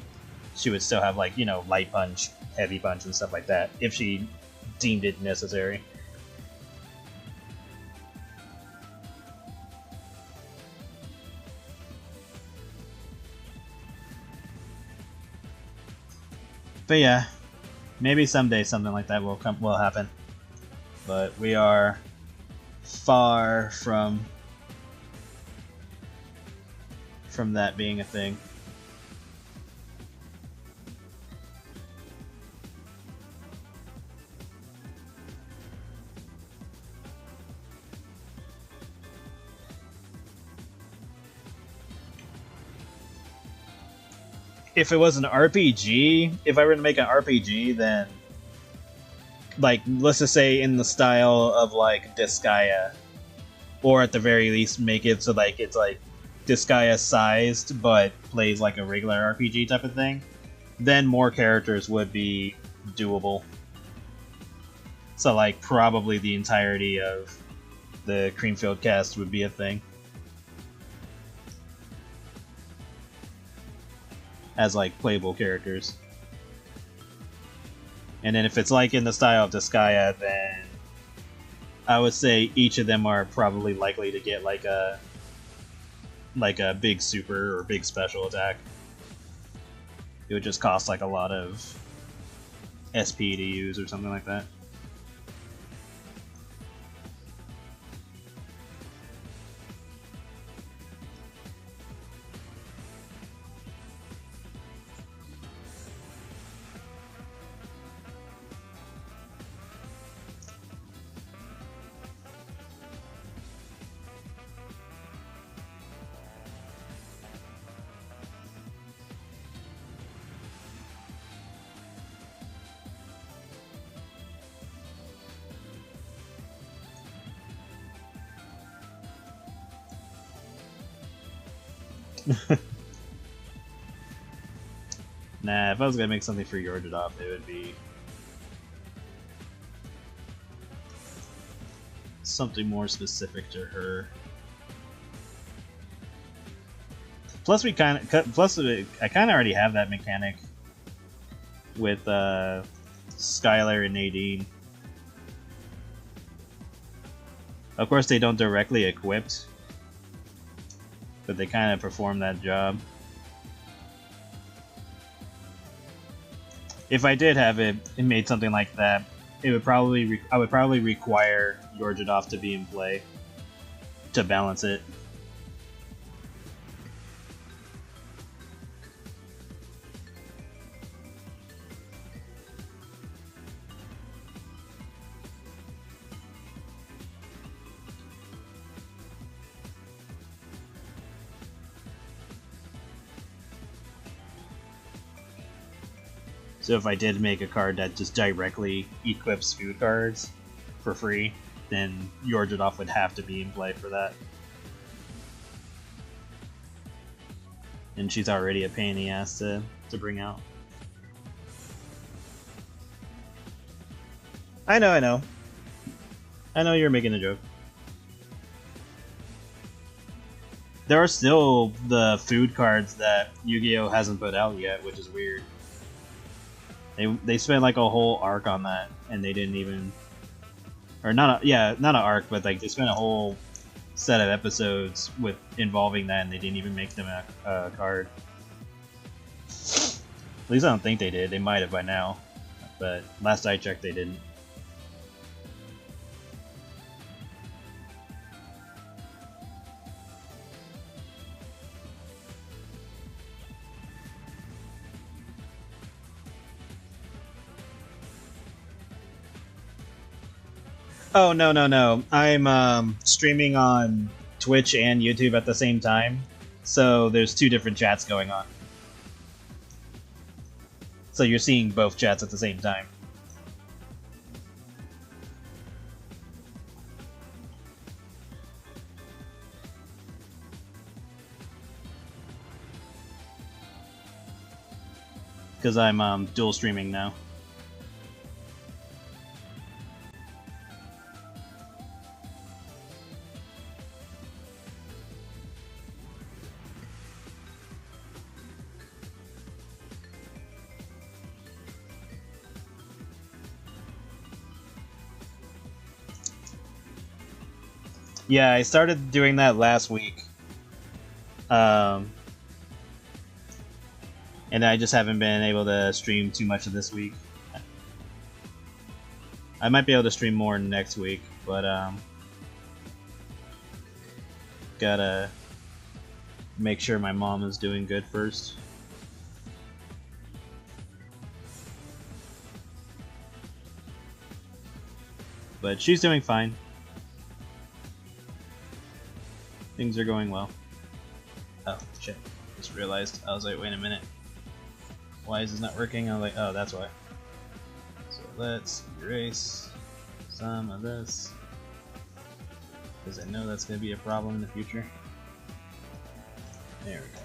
she would still have like light punch, heavy punch, and stuff like that if she deemed it necessary. But yeah, maybe someday something like that will happen. But we are far from that being a thing. If it was an RPG, if I were to make an RPG, then like, let's just say in the style of like Disgaea, or at the very least make it so like it's like Disgaea sized but plays like a regular RPG type of thing, then more characters would be doable. So like probably the entirety of the Creamfield cast would be a thing. As like playable characters. And then if it's like in the style of Disgaea, then I would say each of them are probably likely to get like a big super or big special attack. It would just cost like a lot of SP to use or something like that. Nah, if I was gonna make something for Yorjadov, it would be something more specific to her. Plus, I kind of already have that mechanic with Skylar and Nadine. Of course, they don't directly equip, but they kind of perform that job. If I did have it and made something like that, it would probably I would probably require Yorjadov to be in play to balance it. So if I did make a card that just directly equips food cards for free, then Yorjadov would have to be in play for that. And she's already a pain in the ass to bring out. I know you're making a joke. There are still the food cards that Yu-Gi-Oh! Hasn't put out yet, which is weird. They spent like a whole arc on that, and they didn't even, or not an arc, but like they spent a whole set of episodes with involving that, and they didn't even make them a card. At least I don't think they did. They might have by now, but last I checked, they didn't. Oh, no. I'm streaming on Twitch and YouTube at the same time, so there's two different chats going on. So you're seeing both chats at the same time. Because I'm dual streaming now. Yeah, I started doing that last week. And I just haven't been able to stream too much of this week. I might be able to stream more next week, but gotta make sure my mom is doing good first. But she's doing fine. Things are going well. Oh, shit. Just realized. I was like, wait a minute. Why is this not working? I was like, oh, that's why. So let's erase some of this, because I know that's going to be a problem in the future. There we go.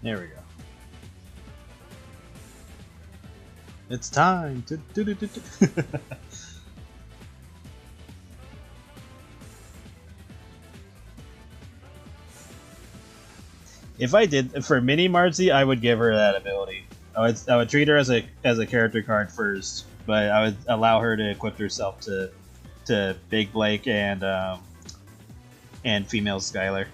There we go. It's time to do. If I did for Mini Marcy, I would give her that ability. I would treat her as a character card first, but I would allow her to equip herself to Big Blake and female Skylar.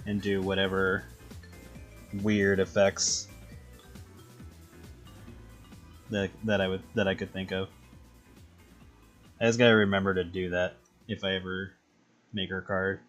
And do whatever weird effects that I could think of. I just gotta remember to do that if I ever make her card.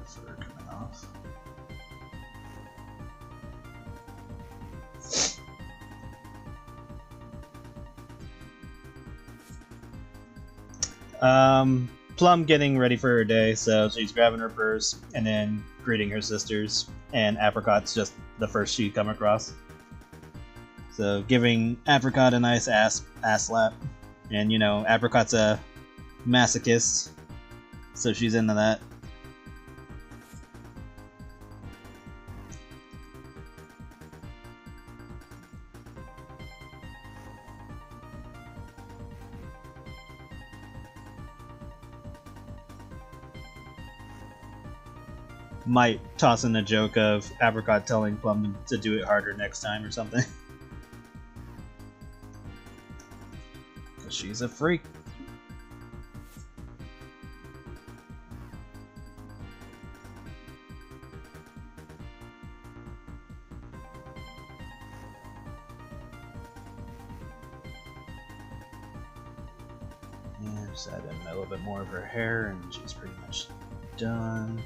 Fur coming off. Plum getting ready for her day, so she's grabbing her purse and then greeting her sisters, and Apricot's just the first she come across. So giving Apricot a nice ass slap, and you know Apricot's a masochist, so she's into that. Might toss in a joke of Apricot telling Plum to do it harder next time or something. She's a freak. Yeah, just add in a little bit more of her hair and she's pretty much done.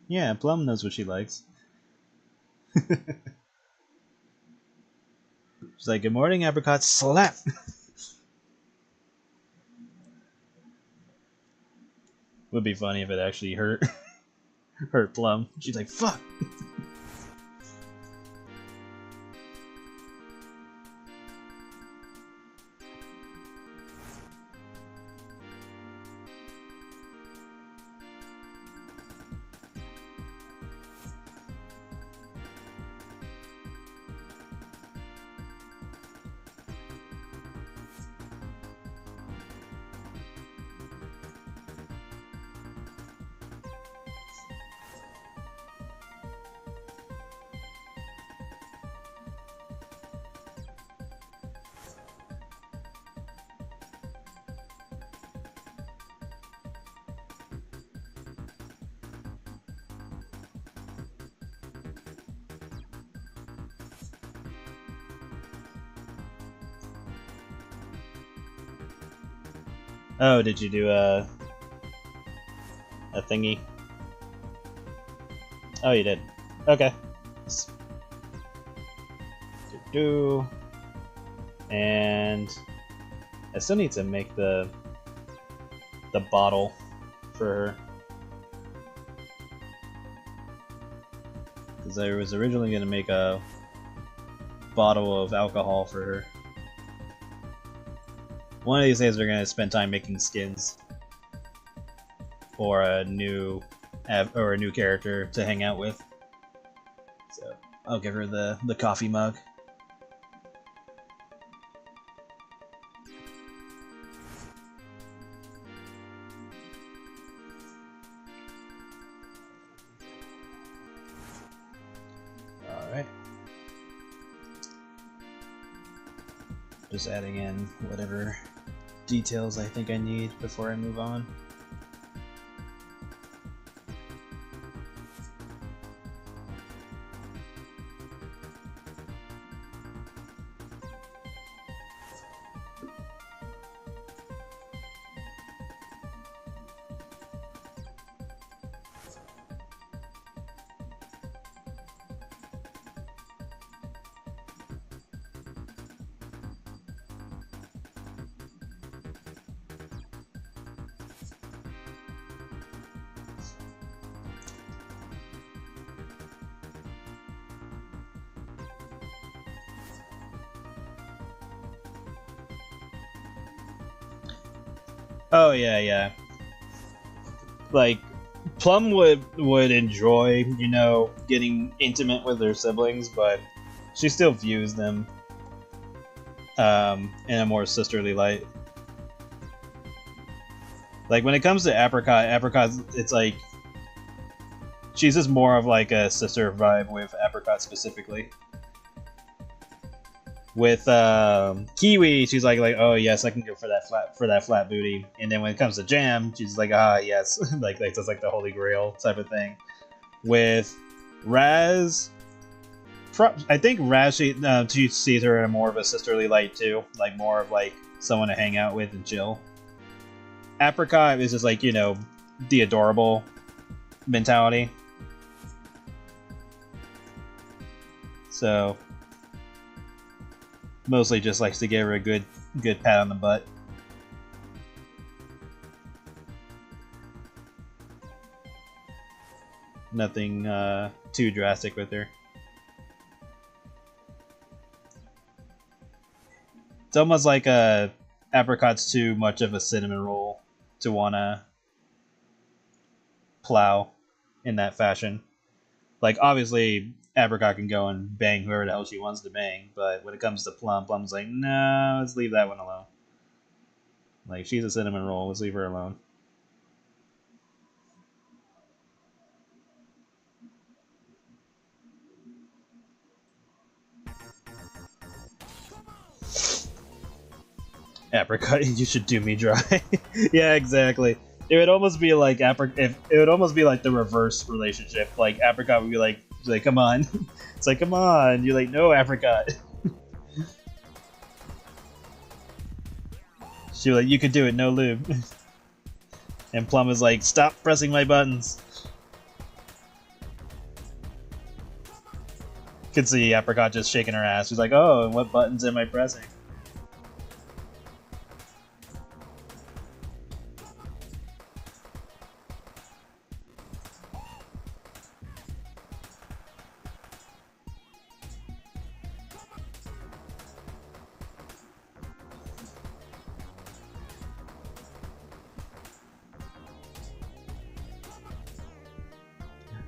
Yeah, Plum knows what she likes. She's like, good morning, Apricot. Slap! Would be funny if it actually hurt Plum. She's like, fuck! Oh, did you do a thingy? Oh, you did. Okay. Do. And I still need to make the bottle for her. Because I was originally going to make a bottle of alcohol for her. One of these days we're going to spend time making skins. Or a new character to hang out with. So I'll give her the coffee mug. Alright. Just adding in whatever details I think I need before I move on. Oh yeah, yeah. Like Plum would enjoy, you know, getting intimate with her siblings, but she still views them in a more sisterly light. Like when it comes to Apricot, it's like she's just more of like a sister vibe with Apricot specifically. With Kiwi, she's like, oh yes, I can go for that flat booty. And then when it comes to Jam, she's like, ah yes, like that's like the holy grail type of thing. With Raz, I think Raz she sees her in more of a sisterly light too, like more of like someone to hang out with and chill. Apricot is just like, you know, the adorable mentality. So mostly just likes to give her a good pat on the butt. Nothing too drastic with her. It's almost like Apricot's too much of a cinnamon roll to wanna plow in that fashion. Like obviously Apricot can go and bang whoever the hell she wants to bang, but when it comes to Plum, Plum's like, no, let's leave that one alone. Like, she's a cinnamon roll, let's leave her alone. Apricot, you should do me dry. Yeah, exactly. It would almost be like it would almost be like the reverse relationship. Like Apricot would be like, come on. It's like, come on. You're like, no, Apricot. She'd be like, you could do it, no lube. And Plum is like, stop pressing my buttons. Could see Apricot just shaking her ass. She's like, oh, what buttons am I pressing?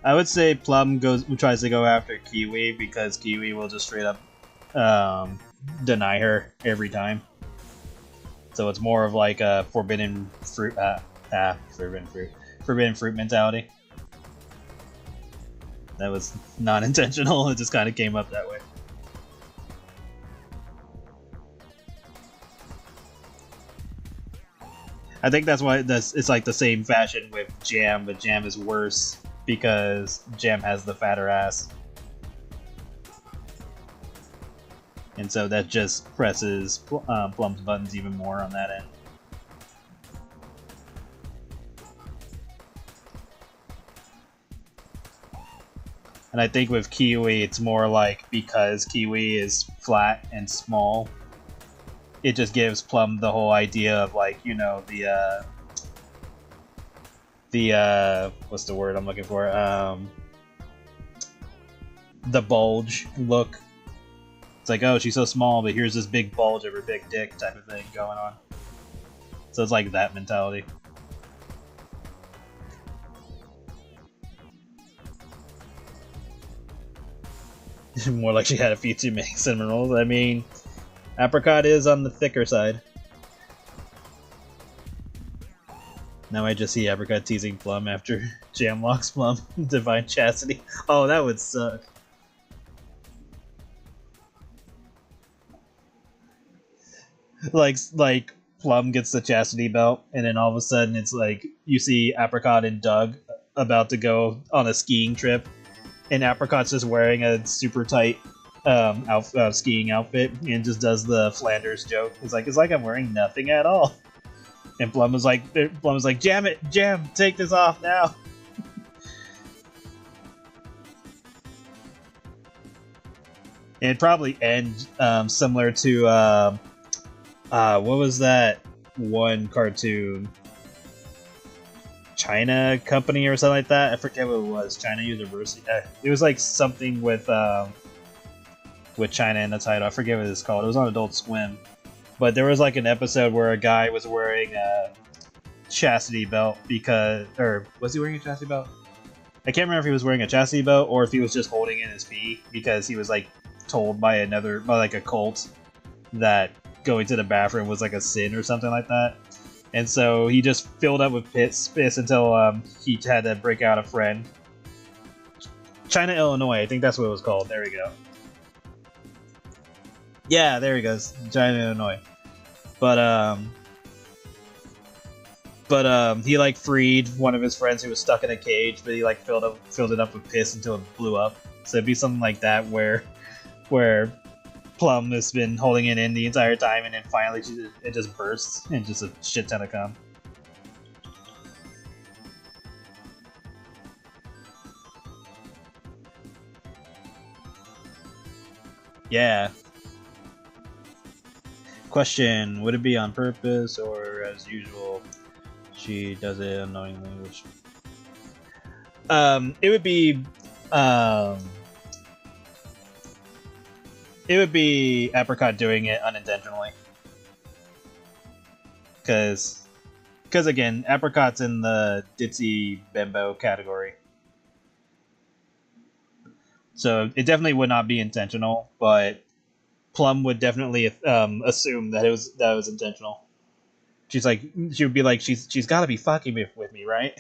I would say Plum tries to go after Kiwi because Kiwi will just straight up deny her every time. So it's more of like a forbidden fruit mentality. That was not intentional. It just kind of came up that way. I think that's why it's like the same fashion with Jam, but Jam is worse because Jam has the fatter ass. And so that just presses Plum's buttons even more on that end. And I think with Kiwi, it's more like because Kiwi is flat and small, it just gives Plum the whole idea of like, you know, the what's the word I'm looking for? The bulge look. It's like, oh, she's so small, but here's this big bulge of her big dick type of thing going on. So it's like that mentality. More like she had a few too many cinnamon rolls. I mean, Apricot is on the thicker side. Now I just see Apricot teasing Plum after Jam locks Plum. Divine Chastity. Oh, that would suck. Like Plum gets the chastity belt, and then all of a sudden it's like you see Apricot and Doug about to go on a skiing trip, and Apricot's just wearing a super tight skiing outfit and just does the Flanders joke. It's like I'm wearing nothing at all. And Plum was like, Jam it, Jam, take this off now. And it'd probably end similar to what was that one cartoon? China Company or something like that. I forget what it was. China University. It was like something with China in the title. I forget what it's called. It was on Adult Swim. But there was like an episode where a guy was wearing a chastity belt because, or was he wearing a chastity belt? I can't remember if he was wearing a chastity belt or if he was just holding in his pee because he was like told by like a cult that going to the bathroom was like a sin or something like that. And so he just filled up with piss until he had to break out a friend. China, Illinois, I think that's what it was called. There we go. Yeah, there he goes. China, Illinois. But he like freed one of his friends who was stuck in a cage, but he like filled it up with piss until it blew up. So it'd be something like that where Plum has been holding it in the entire time, and then finally it just bursts and just a shit ton of cum. Yeah. Question: would it be on purpose or as usual? She does it unknowingly, which it would be Apricot doing it unintentionally. Because again, Apricot's in the ditzy bimbo category. So it definitely would not be intentional, but Plum would definitely assume that it was intentional. She would be like, she's got to be fucking with me, right?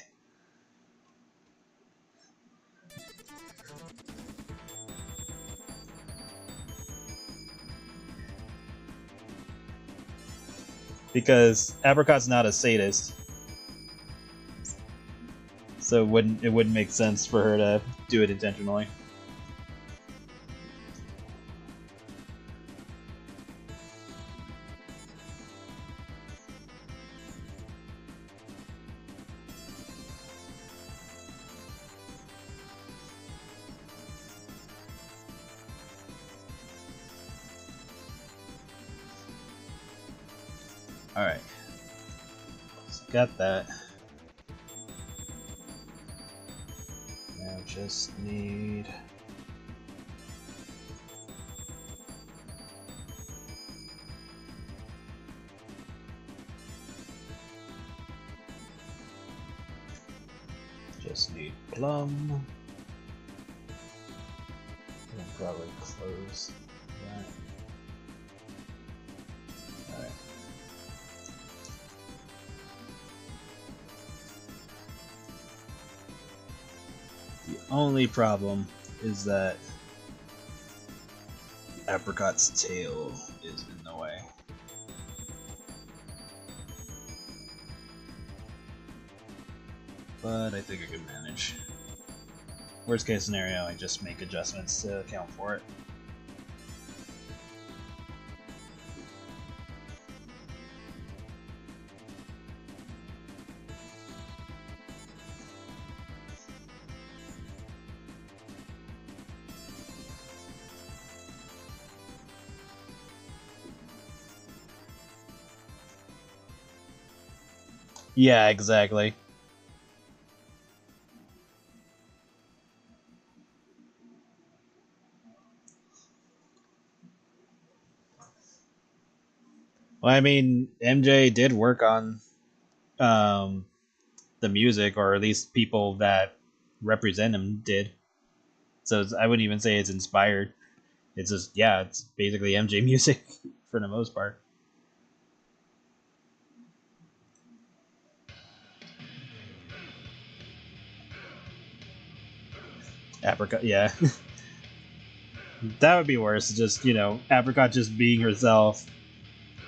Because Apricot's not a sadist, so it wouldn't make sense for her to do it intentionally. Alright. So got that. Now just need... just need Plum. I'll probably close that. Alright. The only problem is that Apricot's tail is in the way. But I think I can manage. Worst case scenario, I just make adjustments to account for it. Yeah, exactly. Well, I mean, MJ did work on um, the music, or at least people that represent him did. So I wouldn't even say it's inspired. It's just, yeah, it's basically MJ music for the most part. Apricot, yeah. That would be worse. Just, Apricot just being herself,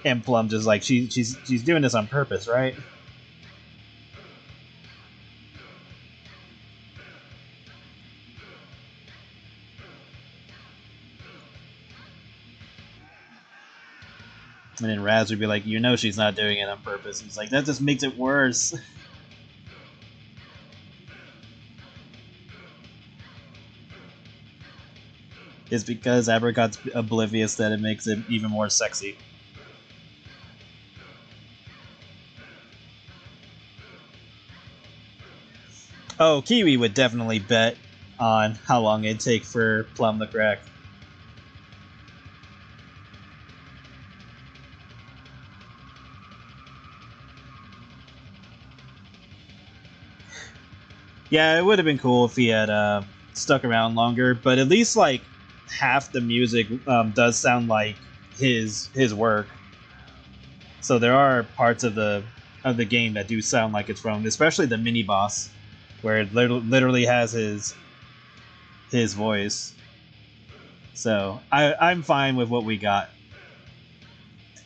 and Plum just like she's doing this on purpose, right? And then Raz would be like, she's not doing it on purpose. He's like, that just makes it worse. It's because Apricot's oblivious that it makes it even more sexy. Oh, Kiwi would definitely bet on how long it'd take for Plum to crack. Yeah, it would have been cool if he had stuck around longer, but at least like half the music does sound like his work. So there are parts of the game that do sound like it's from, especially the mini boss, where it literally has his voice. So I'm fine with what we got.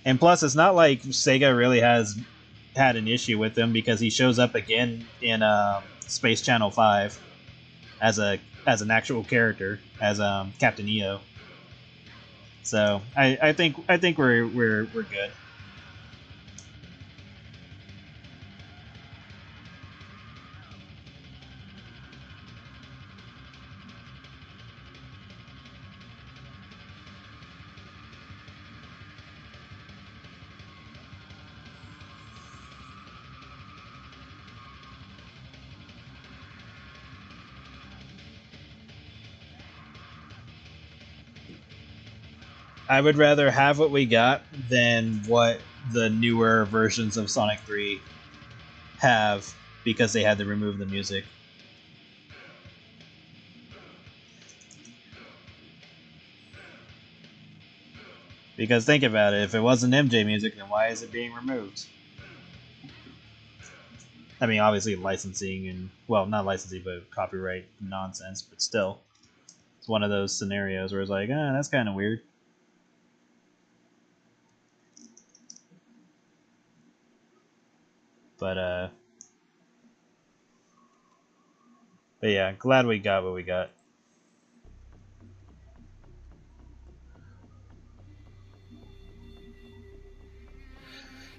And plus, it's not like Sega really has had an issue with him, because he shows up again in Space Channel 5 as an actual character, as Captain EO. So I think we're good. I would rather have what we got than what the newer versions of Sonic 3 have, because they had to remove the music. Because think about it, if it wasn't MJ music, then why is it being removed? I mean, obviously licensing and, well, not licensing, but copyright nonsense, but still. It's one of those scenarios where it's like, that's kind of weird. But but yeah, glad we got what we got.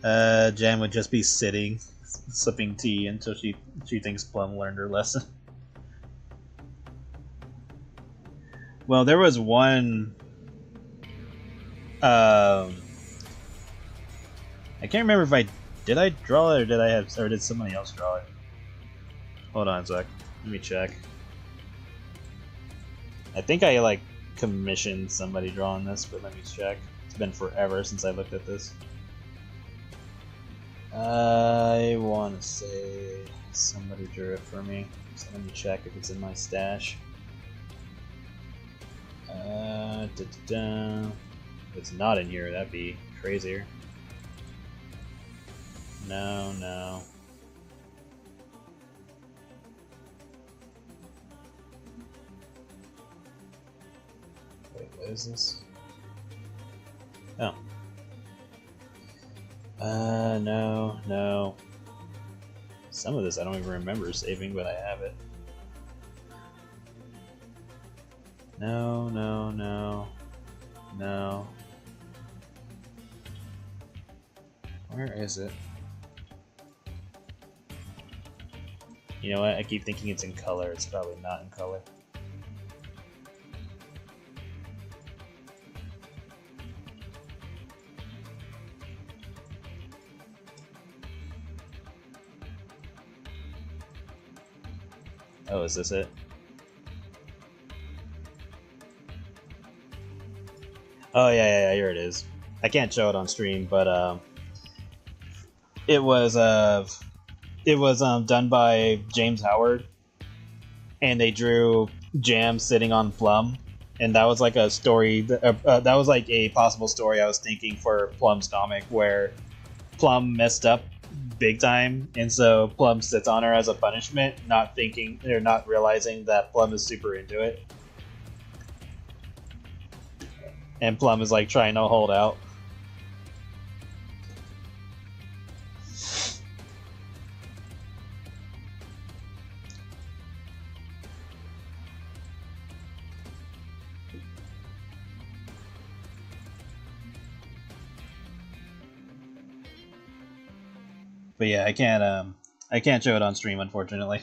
Jan would just be sitting, sipping tea until she thinks Plum learned her lesson. Well, there was one. I can't remember if I draw it, or did somebody else draw it. Hold on a sec. Let me check. I think I like commissioned somebody drawing this, but let me check. It's been forever since I looked at this. I want to say somebody drew it for me. So let me check if it's in my stash. If it's not in here, that'd be crazier. No. Wait, what is this? Oh. No. Some of this I don't even remember saving, but I have it. No. Where is it? You know what? I keep thinking it's in color. It's probably not in color. Oh, is this it? Oh yeah, here it is. I can't show it on stream, but it was done by James Howard, and they drew Jam sitting on Plum, and that was like a story. That was like a possible story I was thinking for Plum's comic, where Plum messed up big time, and so Plum sits on her as a punishment, not thinking or not realizing that Plum is super into it, and Plum is like trying to hold out. But yeah, I can't show it on stream, unfortunately.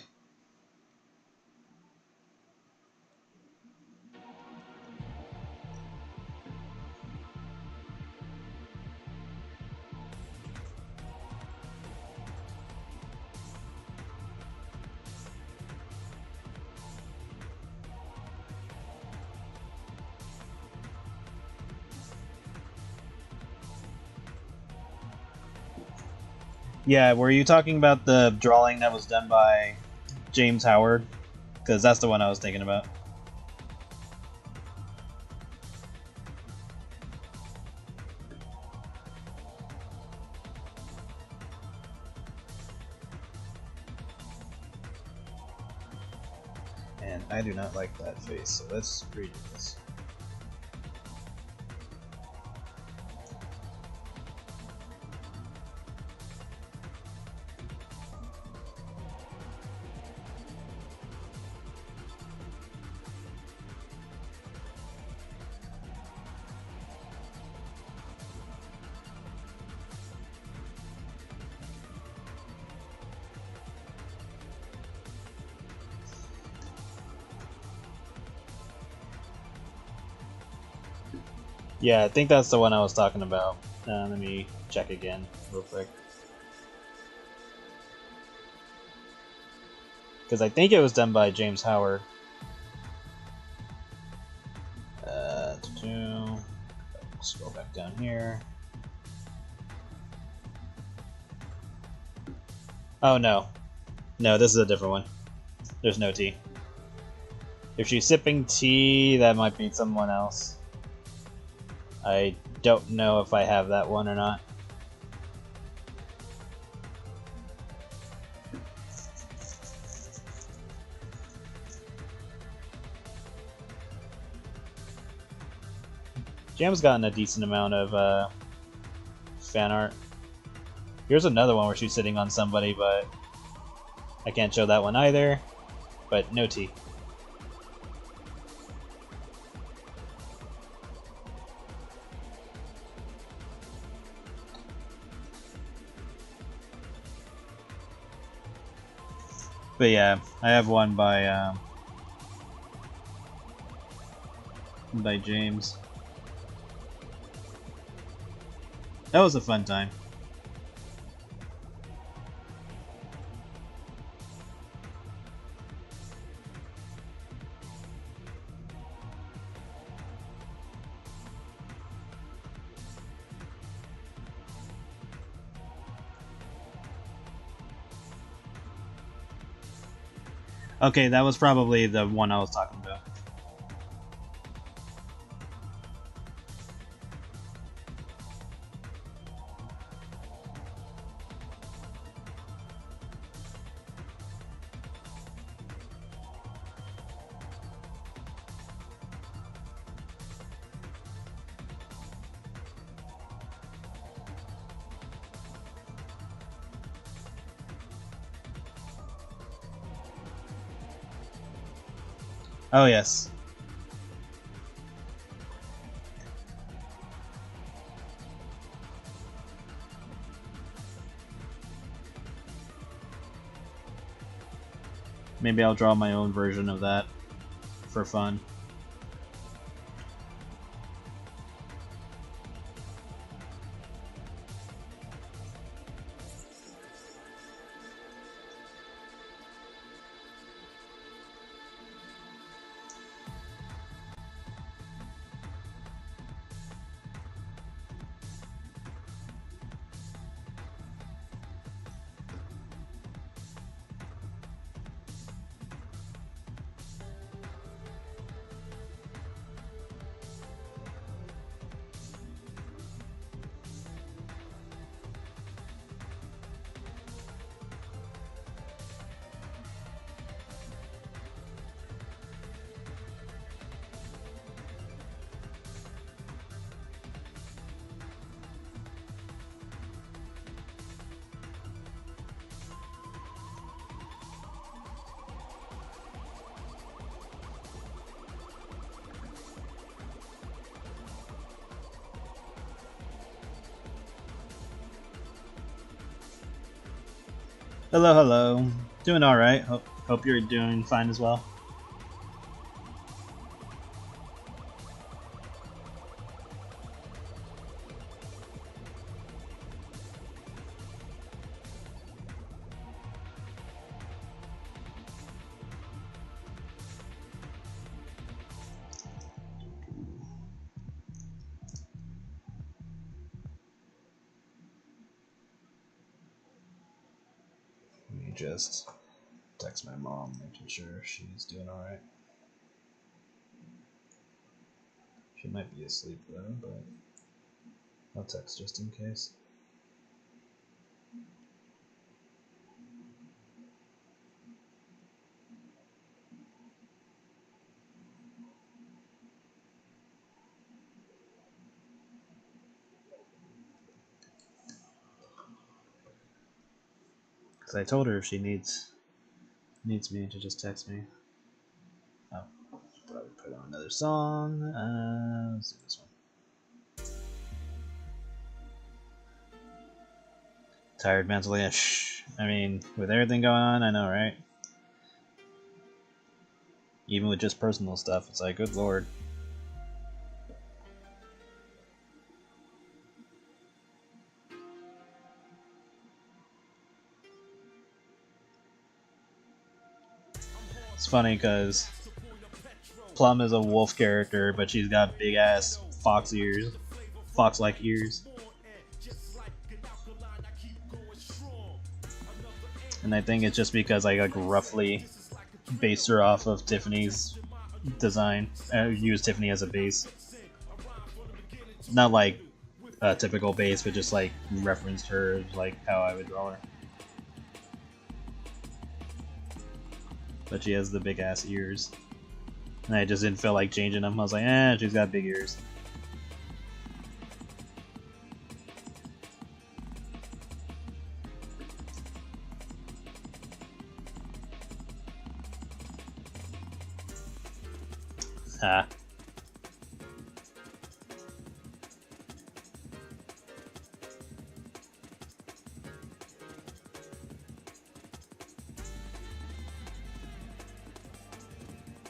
Yeah, were you talking about the drawing that was done by James Howard? Because that's the one I was thinking about. And I do not like that face, so let's redo this. Yeah, I think that's the one I was talking about. Let me check again real quick. Because I think it was done by James Howard. Scroll back down here. Oh no. No, this is a different one. There's no tea. If she's sipping tea, that might be someone else. I don't know if I have that one or not. Jam's gotten a decent amount of fan art. Here's another one where she's sitting on somebody, but I can't show that one either. But no tea. But yeah, I have one by James. That was a fun time. Okay, that was probably the one I was talking about. Oh yes. Maybe I'll draw my own version of that for fun. Hello, hello. Doing alright. Hope you're doing fine as well. Let me just text my mom, making sure she's doing alright. She might be asleep though, but I'll text just in case. Cause I told her if she needs me to just text me. Oh, probably put on another song. Let's do this one. Tired mentally. Shh. I mean, with everything going on, I know, right? Even with just personal stuff, it's like, good lord. It's funny because Plum is a wolf character, but she's got big ass fox ears, fox-like ears. And I think it's just because I like roughly based her off of Tiffany's design. I used Tiffany as a base. Not like a typical base, but just like referenced her as like how I would draw her. But she has the big ass ears. And I just didn't feel like changing them. I was like, she's got big ears. Ha.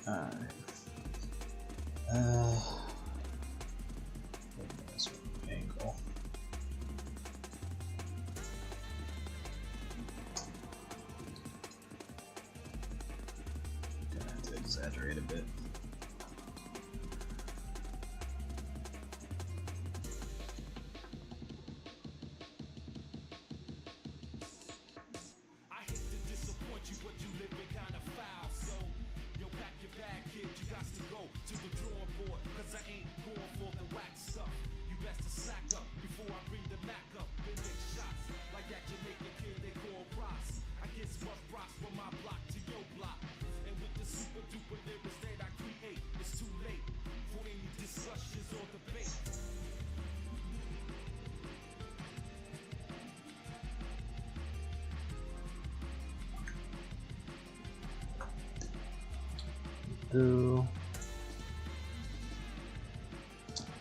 Alright. This angle. Gonna have to exaggerate a bit.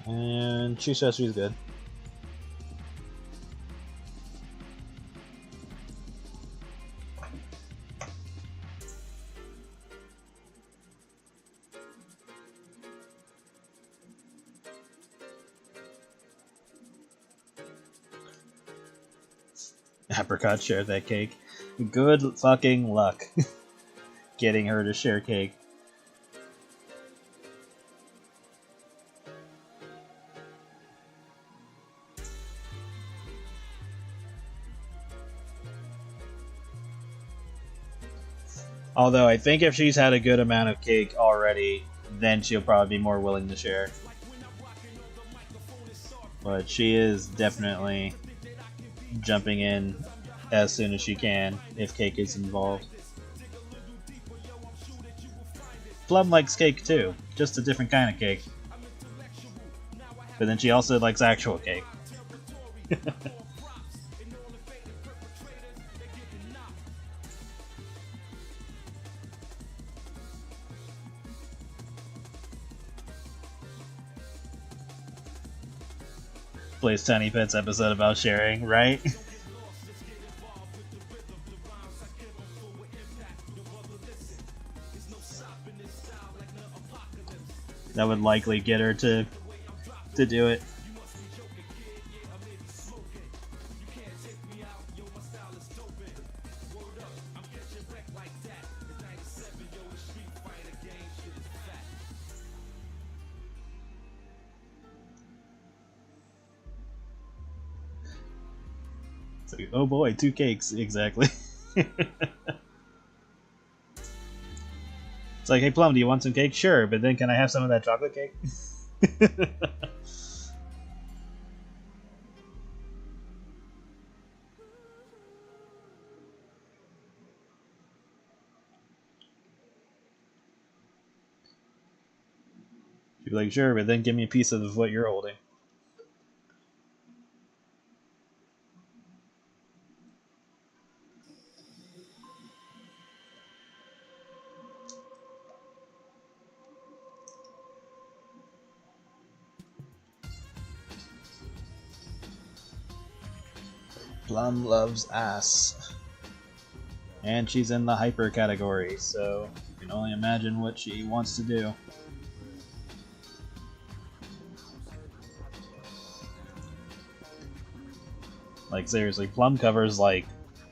And she says she's good. Apricot shared that cake. Good fucking luck getting her to share cake. Although I think if she's had a good amount of cake already, then she'll probably be more willing to share. But she is definitely jumping in as soon as she can if cake is involved. Plum likes cake too, just a different kind of cake. But then she also likes actual cake. Blaze Tiny Pets episode about sharing, right? that would likely get her to do it. It's like, oh boy, 2 cakes, exactly. It's like, hey Plum, do you want some cake? Sure, but then can I have some of that chocolate cake? She'd be like, sure, but then give me a piece of what you're holding. Plum loves ass. And she's in the hyper category, so you can only imagine what she wants to do. Like, seriously, Plum covers like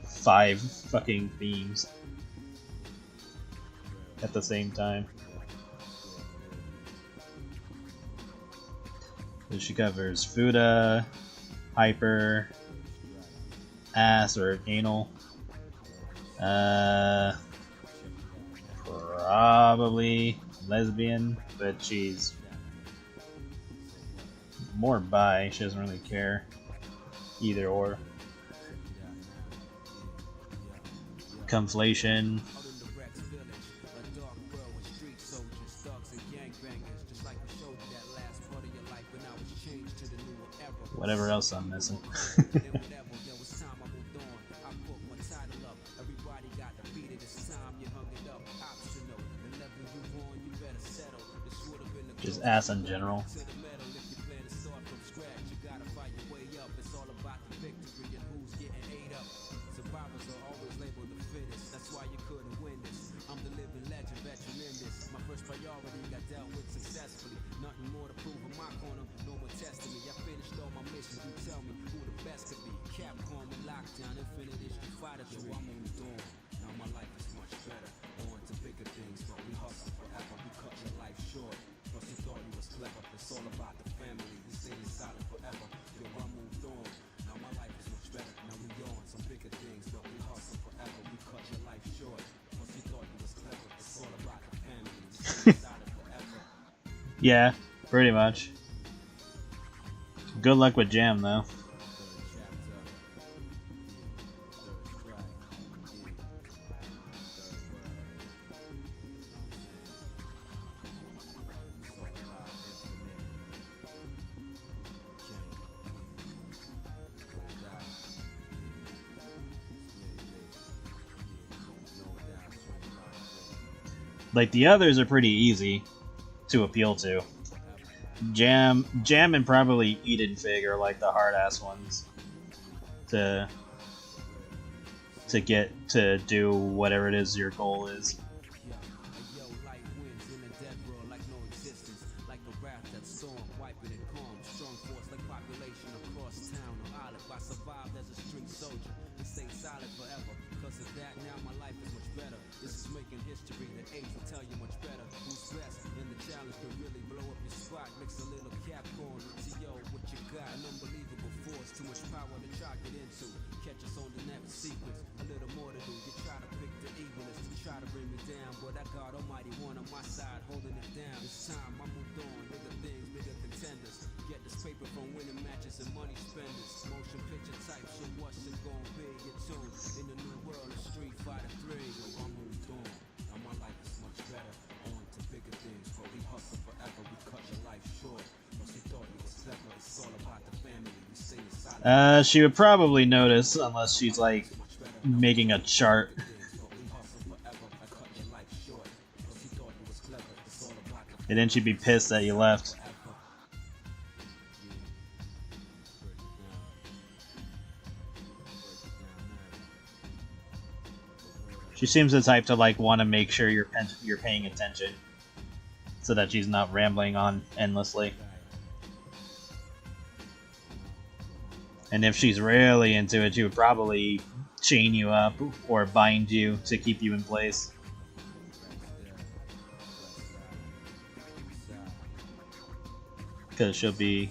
5 fucking themes at the same time. So she covers Fuda, hyper, ass or anal, probably lesbian, but she's more bi. She doesn't really care either or. Conflation. Whatever else I'm missing. Just ass in general. Yeah, pretty much. Good luck with Jam, though. Like, the others are pretty easy to appeal to. Jam and probably Eat and Fig are like the hard ass ones to get to do whatever it is your goal is. She would probably notice unless she's like making a chart. And then she'd be pissed that you left. She seems the type to like want to make sure you're paying attention. so that she's not rambling on endlessly. And if she's really into it, she would probably chain you up or bind you to keep you in place. Because she'll be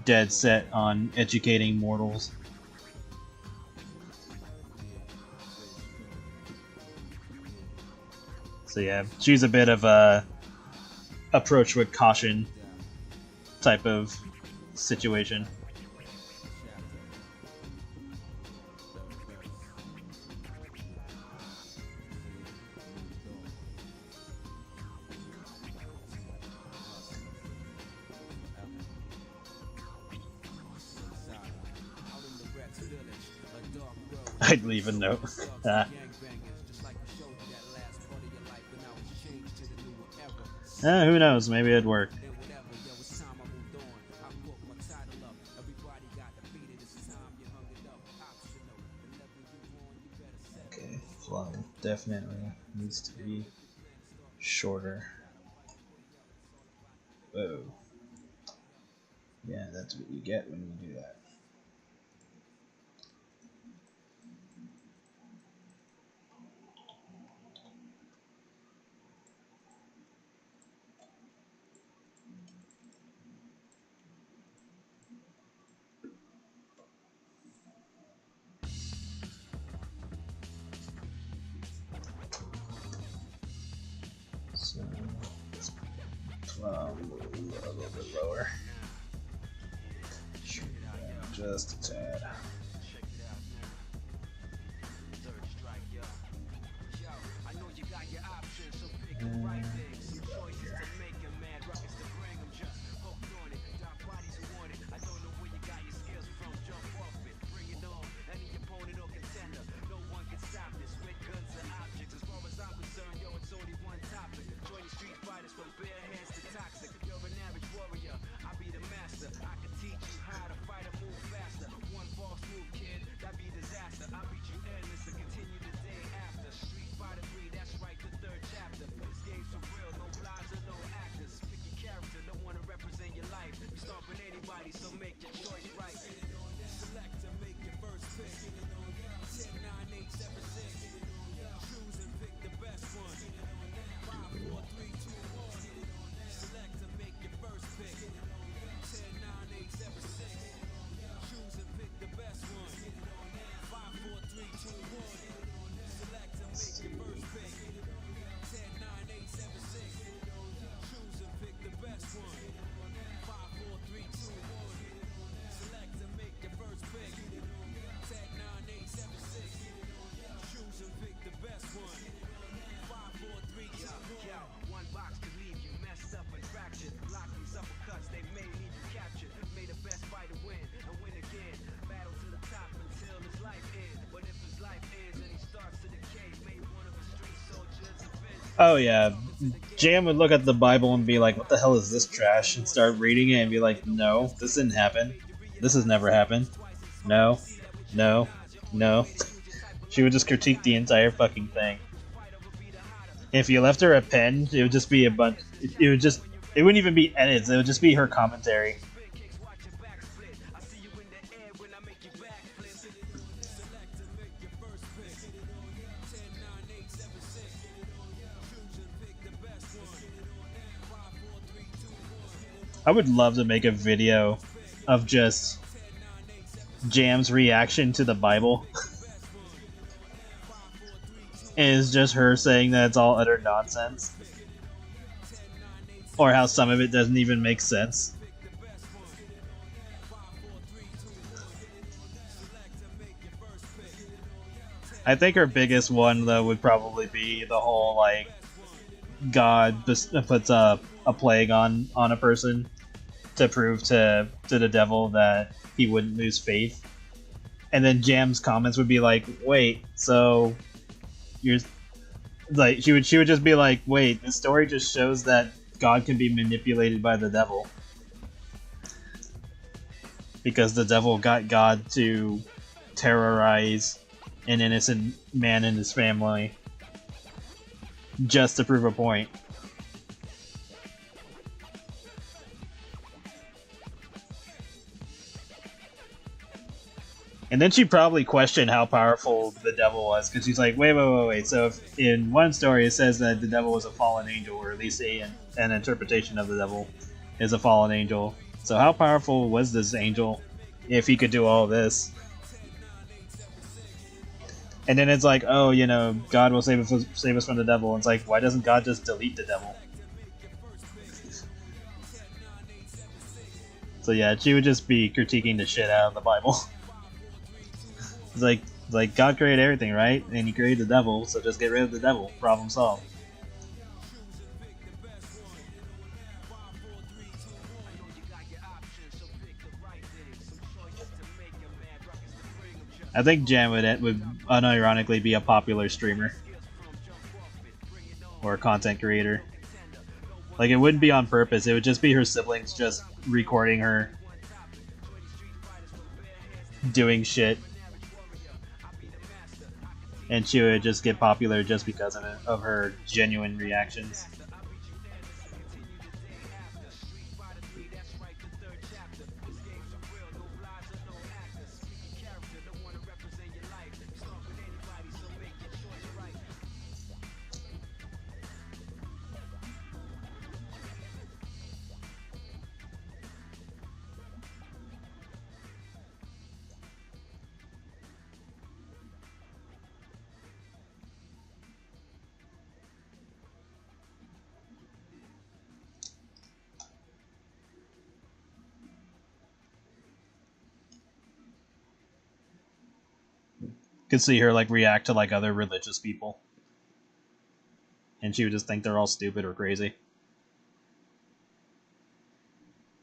dead set on educating mortals. So yeah, she's a bit of a approach with caution type of situation. I'd leave a note. Who knows? Maybe it'd work. Okay, Plum definitely needs to be shorter. Whoa. Yeah, that's what you get when you do that. So, Plum a little bit lower. Just a tad. Oh yeah, Jam would look at the Bible and be like, what the hell is this trash? And start reading it and be like, no, this didn't happen. This has never happened. No, no, no. She would just critique the entire fucking thing. If you left her a pen, it would just be a bunch. It wouldn't even be edits. It would just be her commentary. I would love to make a video of just Jam's reaction to the Bible. Is just her saying that it's all utter nonsense. Or how some of it doesn't even make sense. I think her biggest one, though, would probably be the whole, like, God puts a plague on a person to prove to the devil that he wouldn't lose faith. And then Jam's comments would be like, wait, so you're like, she would just be like, wait, the story just shows that God can be manipulated by the devil. Because the devil got God to terrorize an innocent man and his family just to prove a point. And then she probably questioned how powerful the devil was, because she's like, wait. So if in one story it says that the devil was a fallen angel, or at least an interpretation of the devil is a fallen angel. So how powerful was this angel if he could do all this? And then it's like, oh, you know, God will save us from the devil. And it's like, why doesn't God just delete the devil? So yeah, she would just be critiquing the shit out of the Bible. It's like God created everything, right? And he created the devil, so just get rid of the devil. Problem solved. I think Jan would unironically be a popular streamer. Or a content creator. Like, it wouldn't be on purpose, it would just be her siblings just recording her doing shit. And she would just get popular just because of it, of her genuine reactions. Could see her like react to like other religious people, and she would just think they're all stupid or crazy.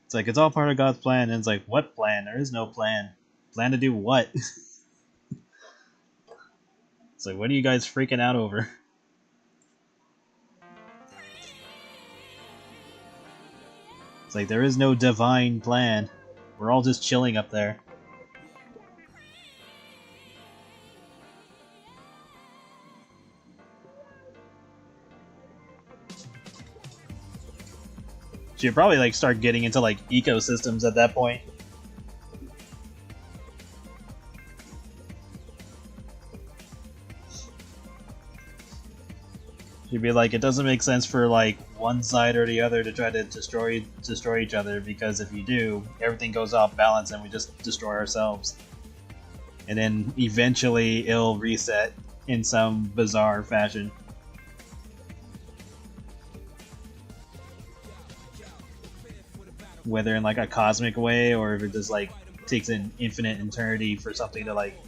It's like, it's all part of God's plan, and it's like, what plan? There is no plan. Plan to do what? It's like, what are you guys freaking out over? It's like, there is no divine plan. We're all just chilling up there. She'd probably like start getting into like ecosystems at that point. She'd be like, it doesn't make sense for like one side or the other to try to destroy each other, because if you do, everything goes off balance and we just destroy ourselves. And then eventually it'll reset in some bizarre fashion. Whether in like a cosmic way, or if it just like takes an infinite eternity for something to like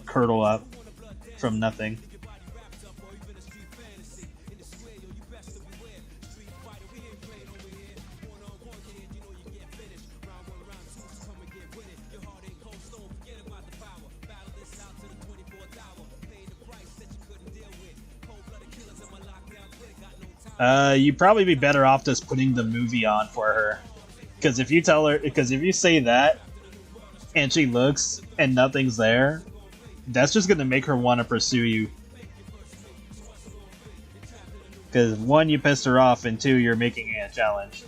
curdle up from nothing. You'd probably be better off just putting the movie on for her. Because if you say that, and she looks, and nothing's there, that's just gonna make her want to pursue you. Because one, you pissed her off, and two, you're making it a challenge.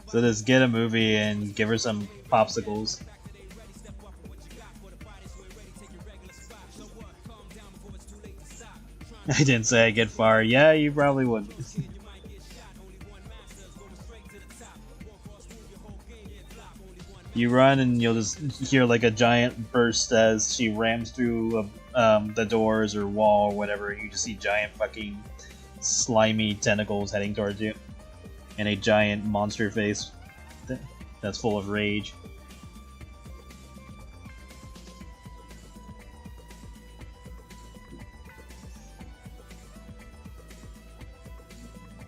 So just get a movie and give her some popsicles. I didn't say I get far. Yeah, you probably would. You run and you'll just hear like a giant burst as she rams through the doors or wall or whatever, and you just see giant fucking slimy tentacles heading towards you. And a giant monster face that's full of rage.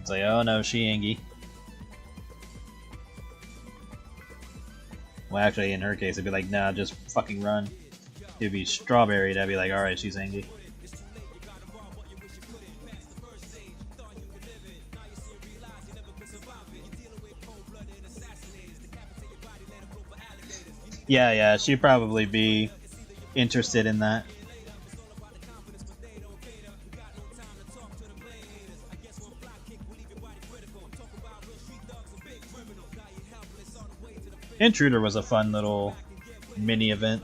It's like, oh no, she Angie. Well, actually, in her case, it'd be like, nah, just fucking run. It'd be Strawberry, that'd be like, alright, she's Angie. Yeah, she'd probably be interested in that. Intruder was a fun little mini event.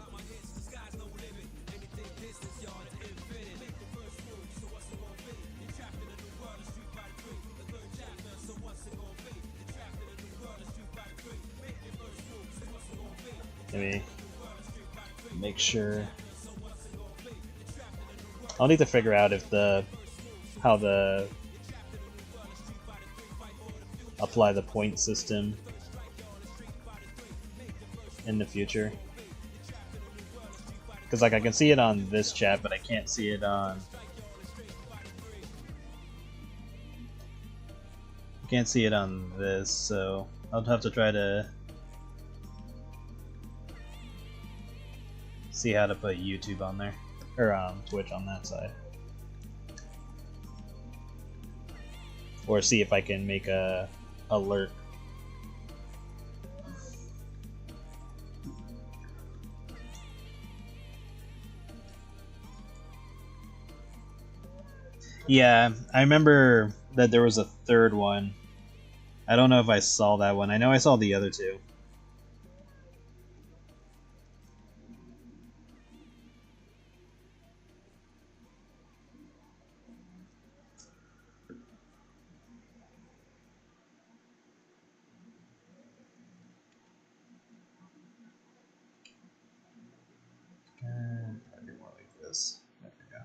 Maybe make sure. I'll need to figure out if how the apply the point system in the future. Because like I can see it on this chat, but I can't see it on. I can't see it on this, so I'll have to try to see how to put YouTube on there, or Twitch on that side, or see if I can make a alert. Yeah, I remember that there was a third one. I don't know if I saw that one. I know I saw the other two. Probably more like this. There we go.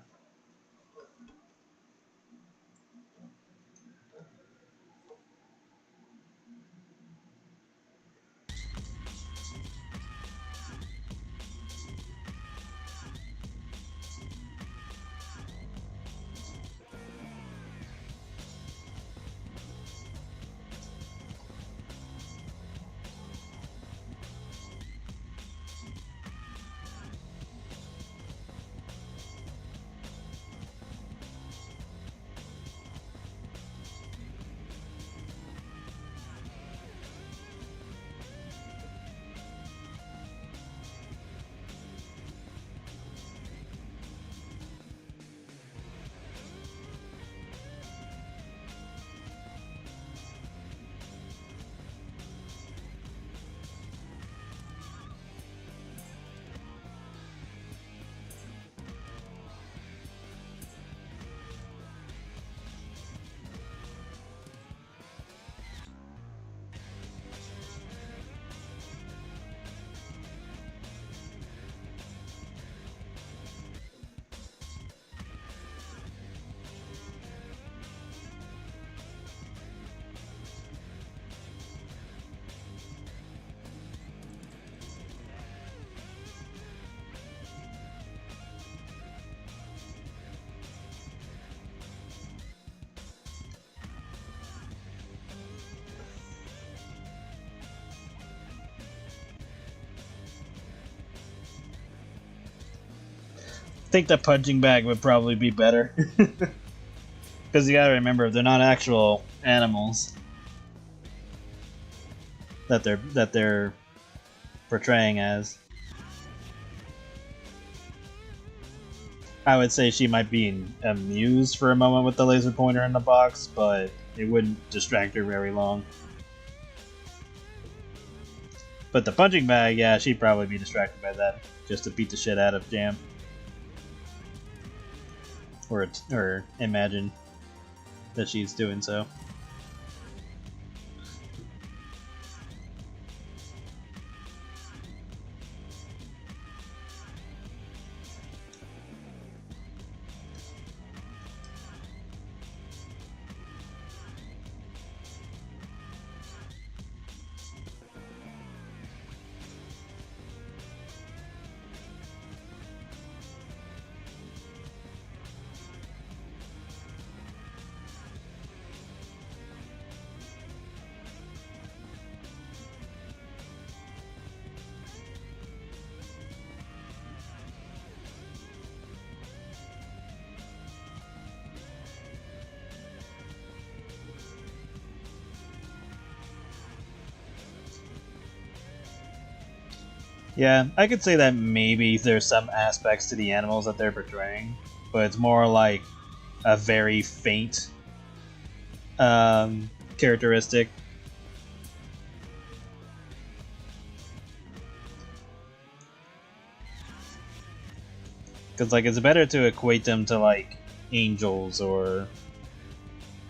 I think the punching bag would probably be better. Because you gotta remember, they're not actual animals that they're portraying as. I would say she might be amused for a moment with the laser pointer in the box, but it wouldn't distract her very long. But the punching bag, yeah, she'd probably be distracted by that, just to beat the shit out of Jam. Or imagine that she's doing so. Yeah, I could say that maybe there's some aspects to the animals that they're portraying, but it's more like a very faint characteristic. Because like it's better to equate them to like angels or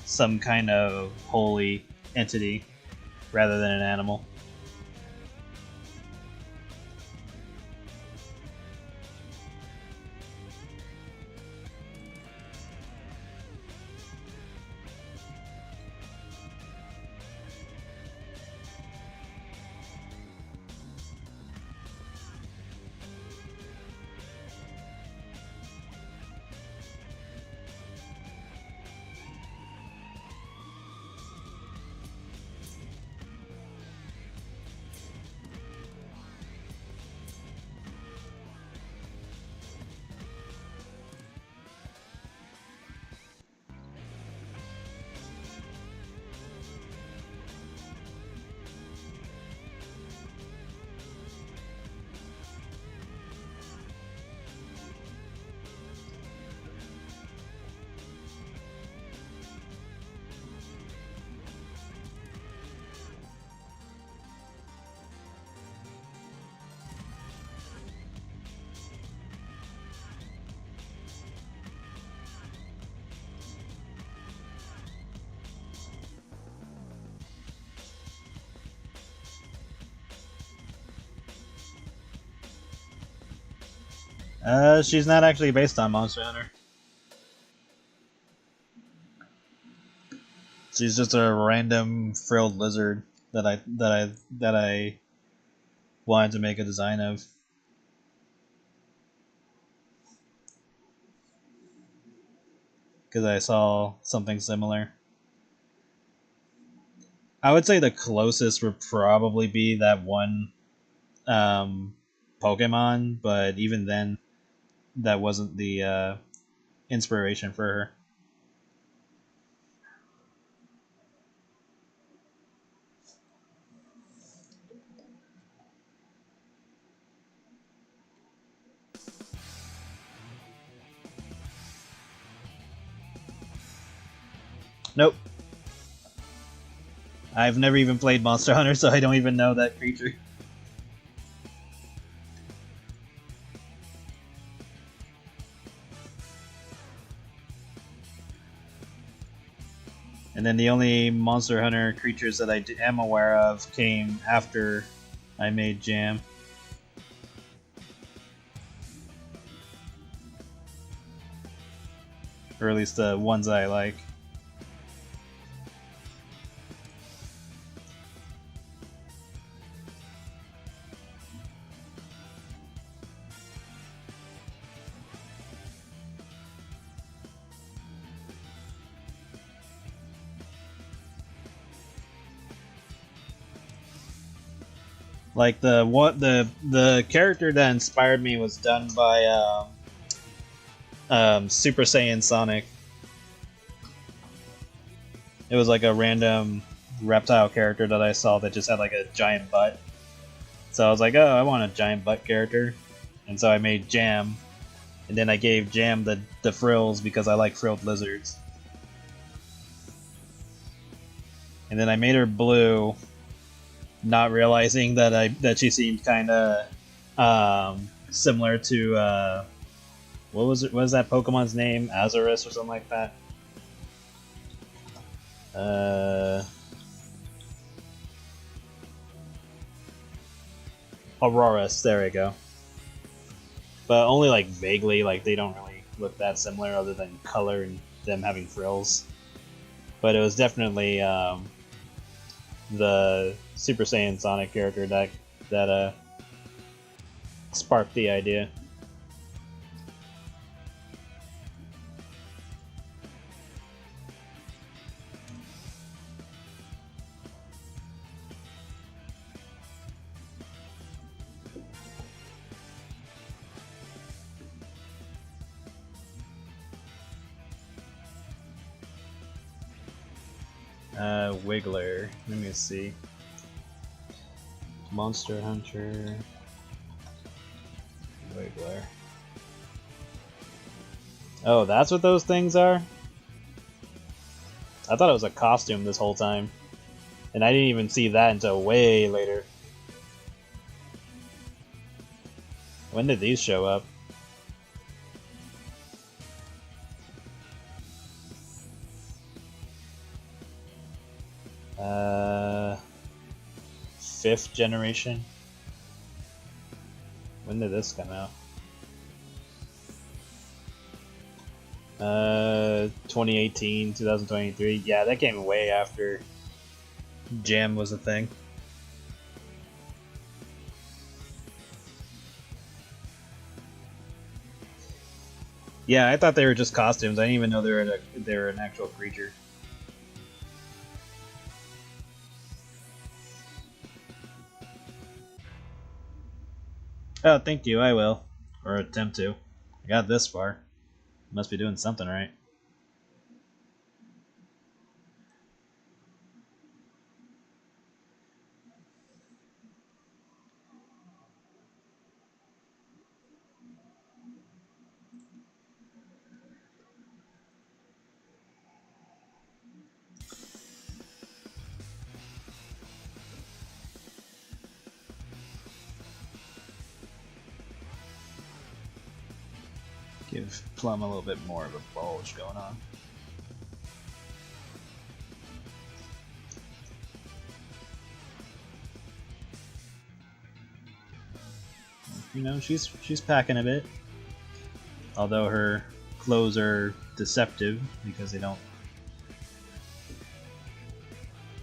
some kind of holy entity rather than an animal. She's not actually based on Monster Hunter. She's just a random frilled lizard that I wanted to make a design of. Because I saw something similar. I would say the closest would probably be that one Pokemon, but even then, that wasn't the inspiration for her. Nope. I've never even played Monster Hunter, so I don't even know that creature. And then the only Monster Hunter creatures that I am aware of came after I made Jam. Or at least the ones I like. Like the character that inspired me was done by Super Saiyan Sonic. It was like a random reptile character that I saw that just had like a giant butt. So I was like, oh, I want a giant butt character, and so I made Jam, and then I gave Jam the frills because I like frilled lizards. And then I made her blue, not realizing that she seemed kind of similar to what was it? What was that Pokemon's name? Azurus or something like that. Auroras. There we go. But only like vaguely. Like they don't really look that similar, other than color and them having frills. But it was definitely the Super Saiyan Sonic character that sparked the idea. Wiggler. Let me see. Monster Hunter. Wiggler. Oh, that's what those things are? I thought it was a costume this whole time. And I didn't even see that until way later. When did these show up? Fifth generation? When did this come out? 2018, 2023. Yeah, that came way after Jam was a thing. Yeah, I thought they were just costumes. I didn't even know they were an actual creature. Oh, thank you, I will. Or attempt to. I got this far. Must be doing something right. Give Plum a little bit more of a bulge going on. You know, she's packing a bit. Although her clothes are deceptive because they don't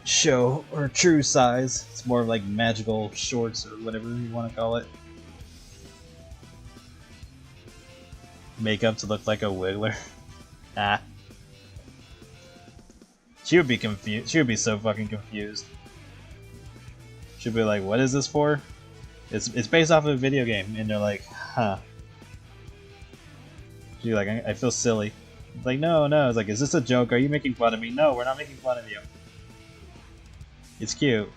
show her true size. It's more of like magical shorts or whatever you want to call it. Makeup to look like a Wiggler. Ah. She would be confused. She would be so fucking confused. She'd be like, "What is this for?" It's based off of a video game, and they're like, "Huh." She's like, "I feel silly." It's like, no. It's like, "Is this a joke? Are you making fun of me?" No, we're not making fun of you. It's cute.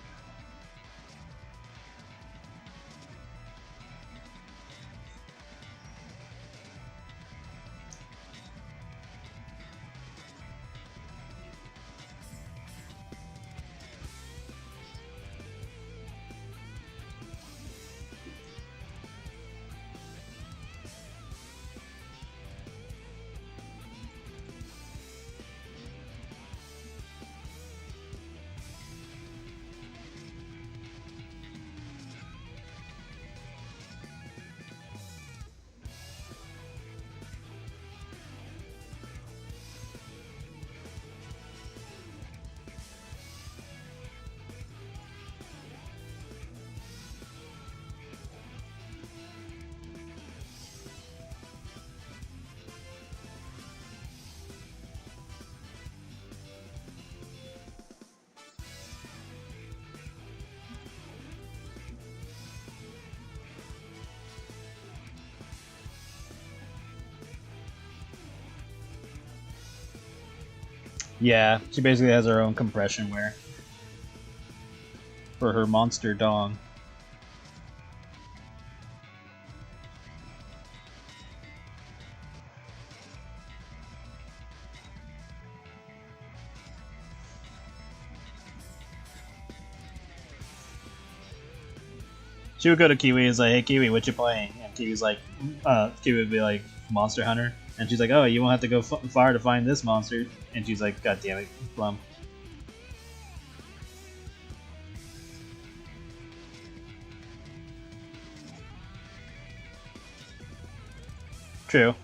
Yeah, she basically has her own compression wear for her monster dong. She would go to Kiwi and is like, "Hey Kiwi, what you playing?" And Kiwi's like, Kiwi would be like, "Monster Hunter." And she's like, "Oh, you won't have to go far to find this monster." And she's like, "God damn it, Plum." True.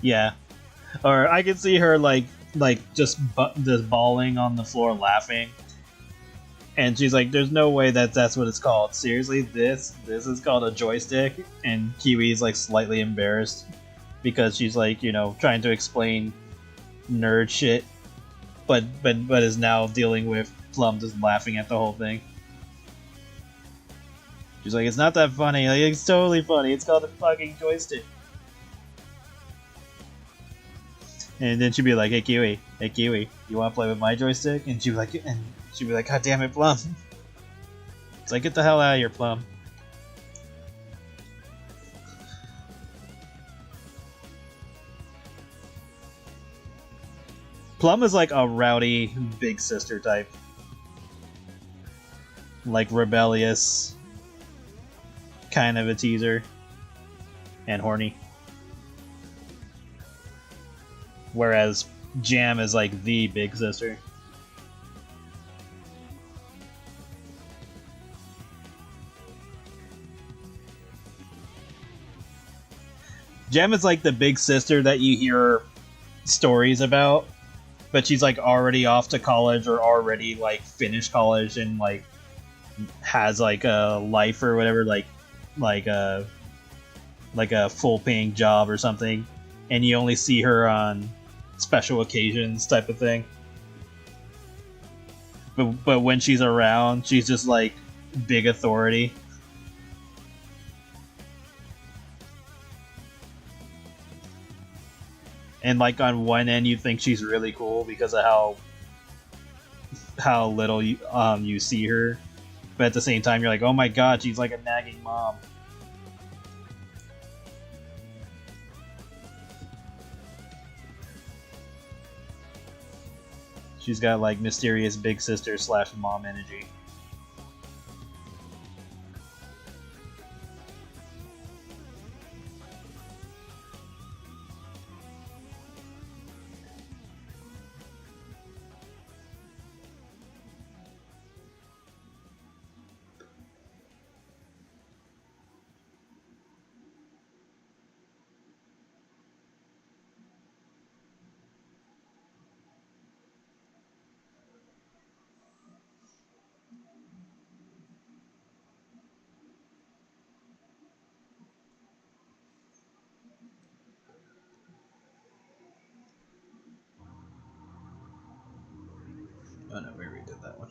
Yeah. Or I could see her like just bawling on the floor laughing. And she's like, "There's no way that's what it's called. Seriously, this is called a joystick." And Kiwi's like slightly embarrassed because she's like, you know, trying to explain nerd shit, but is now dealing with Plum just laughing at the whole thing. She's like, "It's not that funny. Like, it's totally funny. It's called a fucking joystick." And then she'd be like, hey Kiwi, you want to play with my joystick?" And she'd be like, "God damn it, Plum!" It's like, get the hell out of here, Plum. Plum is like a rowdy big sister type, like rebellious, kind of a teaser, and horny. Whereas Jam is like the big sister. Jam is like the big sister that you hear stories about, but she's like already off to college or already like finished college and like has like a life or whatever, like a full paying job or something, and you only see her on special occasions type of thing. But when she's around, she's just like big authority. And like on one end, you think she's really cool because of how little you see her, but at the same time, you're like, oh my god, she's like a nagging mom. She's got like mysterious big sister / mom energy. Oh no, we redid that one.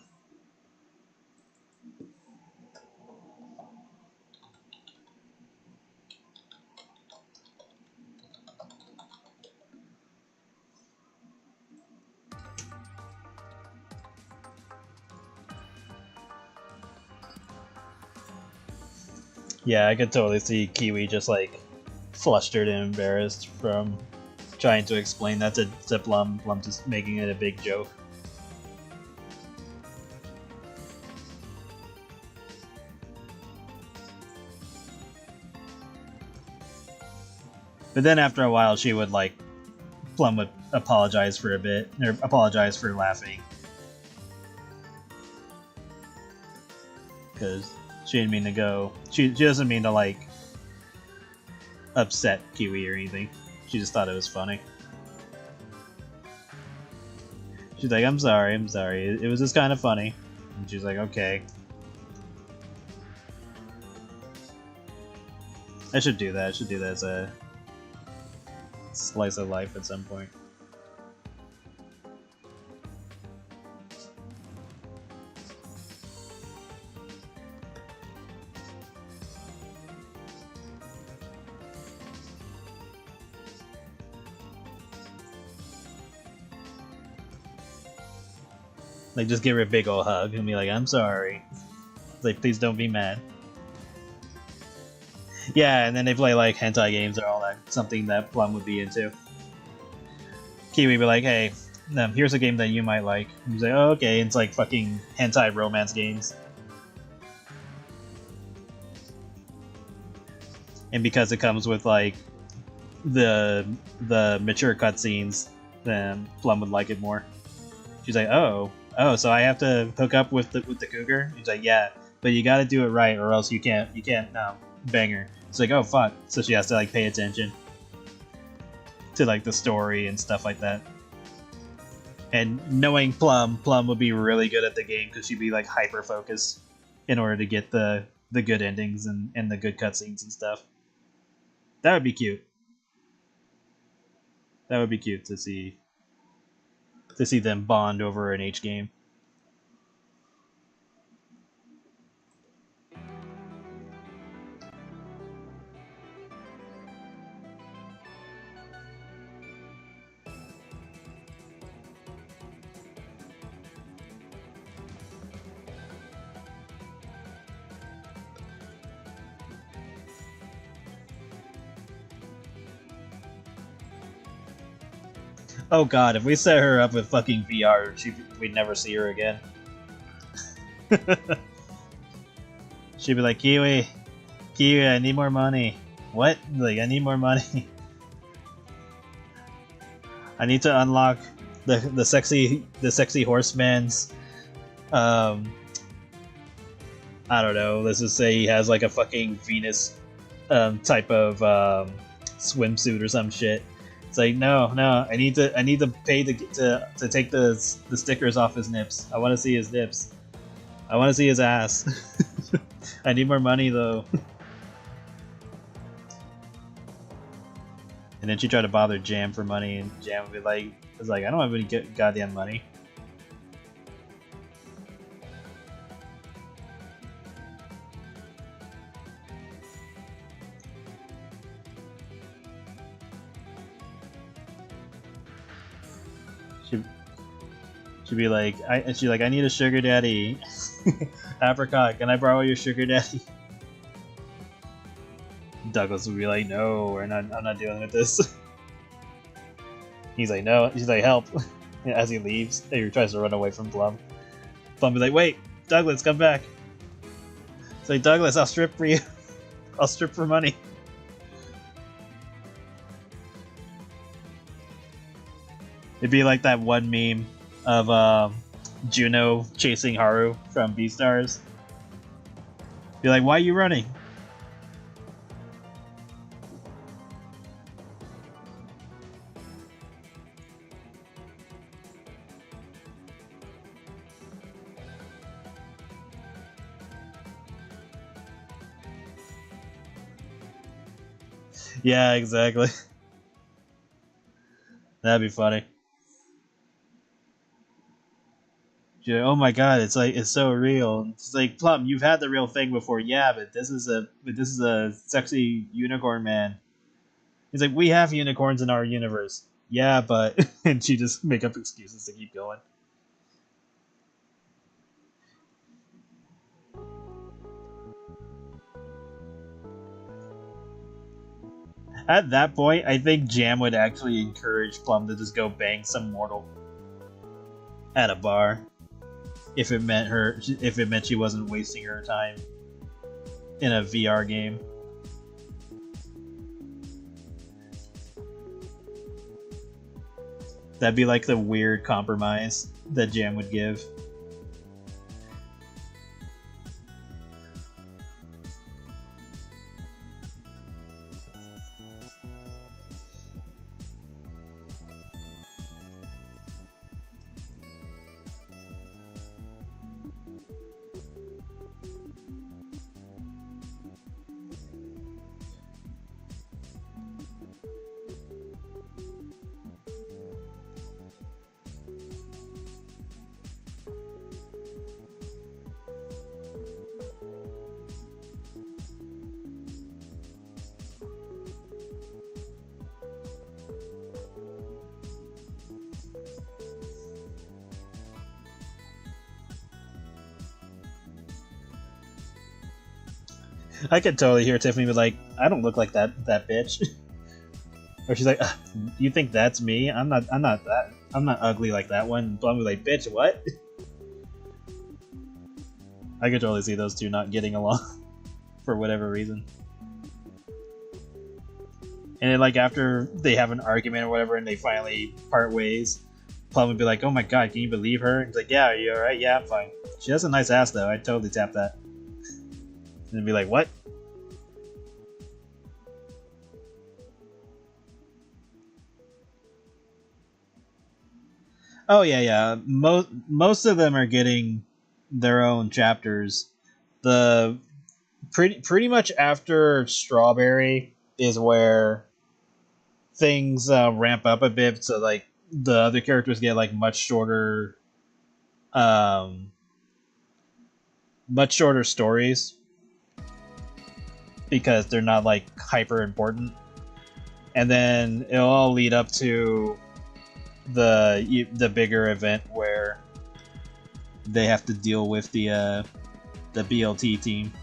Yeah, I could totally see Kiwi just like flustered and embarrassed from trying to explain that to Plum. Plum just making it a big joke. But then after a while, she would like, Plum would apologize for a bit, or apologize for laughing, because she didn't mean to go. She doesn't mean to like upset Kiwi or anything. She just thought it was funny. She's like, I'm sorry. It was just kind of funny. And she's like, okay. I should do that. I should do that as a slice of life at some point. Like, just give her a big ol' hug and be like, I'm sorry. Like, please don't be mad. Yeah, and then they play like hentai games or all that, something that Plum would be into. Kiwi would be like, hey, here's a game that you might like. And he's like, oh, okay, it's like fucking hentai romance games. And because it comes with like the mature cutscenes, then Plum would like it more. She's like, oh, so I have to hook up with the cougar? He's like, yeah, but you got to do it right, or else you can't bang her. It's like, oh fuck, so she has to like pay attention. to like the story and stuff like that. And knowing Plum would be really good at the game because she'd be like hyper focused in order to get the good endings and the good cutscenes and stuff. That would be cute. That would be cute to see them bond over an H game. Oh god, if we set her up with fucking VR, we'd never see her again. She'd be like, Kiwi, I need more money. What? Like, I need more money. I need to unlock the sexy horseman's, I don't know, let's just say he has like a fucking Venus, type of, swimsuit or some shit. It's like, no, I need to pay to take the stickers off his nips. I want to see his nips. I want to see his ass. I need more money though. And then she tried to bother Jam for money, and Jam would be like, I don't have any goddamn money. She'd be like, I need a sugar daddy. Apricot, can I borrow your sugar daddy? Douglas would be like, no, I'm not dealing with this. He's like, no. She's like, help. As he leaves, he tries to run away from Plum. Plum be like, wait, Douglas, come back. It's like, Douglas, I'll strip for you. I'll strip for money. It'd be like that one meme of Juno chasing Haru from Beastars. Be like, why are you running? Yeah, exactly. That'd be funny. Like, oh my god, it's so real. It's like, Plum, you've had the real thing before, yeah, but this is a sexy unicorn man. He's like, we have unicorns in our universe. Yeah, but and she just make up excuses to keep going. At that point, I think Jam would actually encourage Plum to just go bang some mortal at a bar. If it meant she wasn't wasting her time in a VR game. That'd be like the weird compromise that Jam would give. I could totally hear Tiffany be like, I don't look like that bitch. Or she's like, you think that's me? I'm not ugly like that one. And Plum be like, bitch, what? I could totally see those two not getting along for whatever reason. And then, like, after they have an argument or whatever and they finally part ways, Plum would be like, oh my god, can you believe her? And he's like, yeah, are you alright? Yeah, I'm fine. She has a nice ass though, I'd totally tap that. And be like, what? Oh yeah, yeah. Most of them are getting their own chapters. The pretty much after Strawberry is where things ramp up a bit. So like the other characters get like um, much shorter stories because they're not like hyper important. And then it'll all lead up to the bigger event where they have to deal with the BLT team.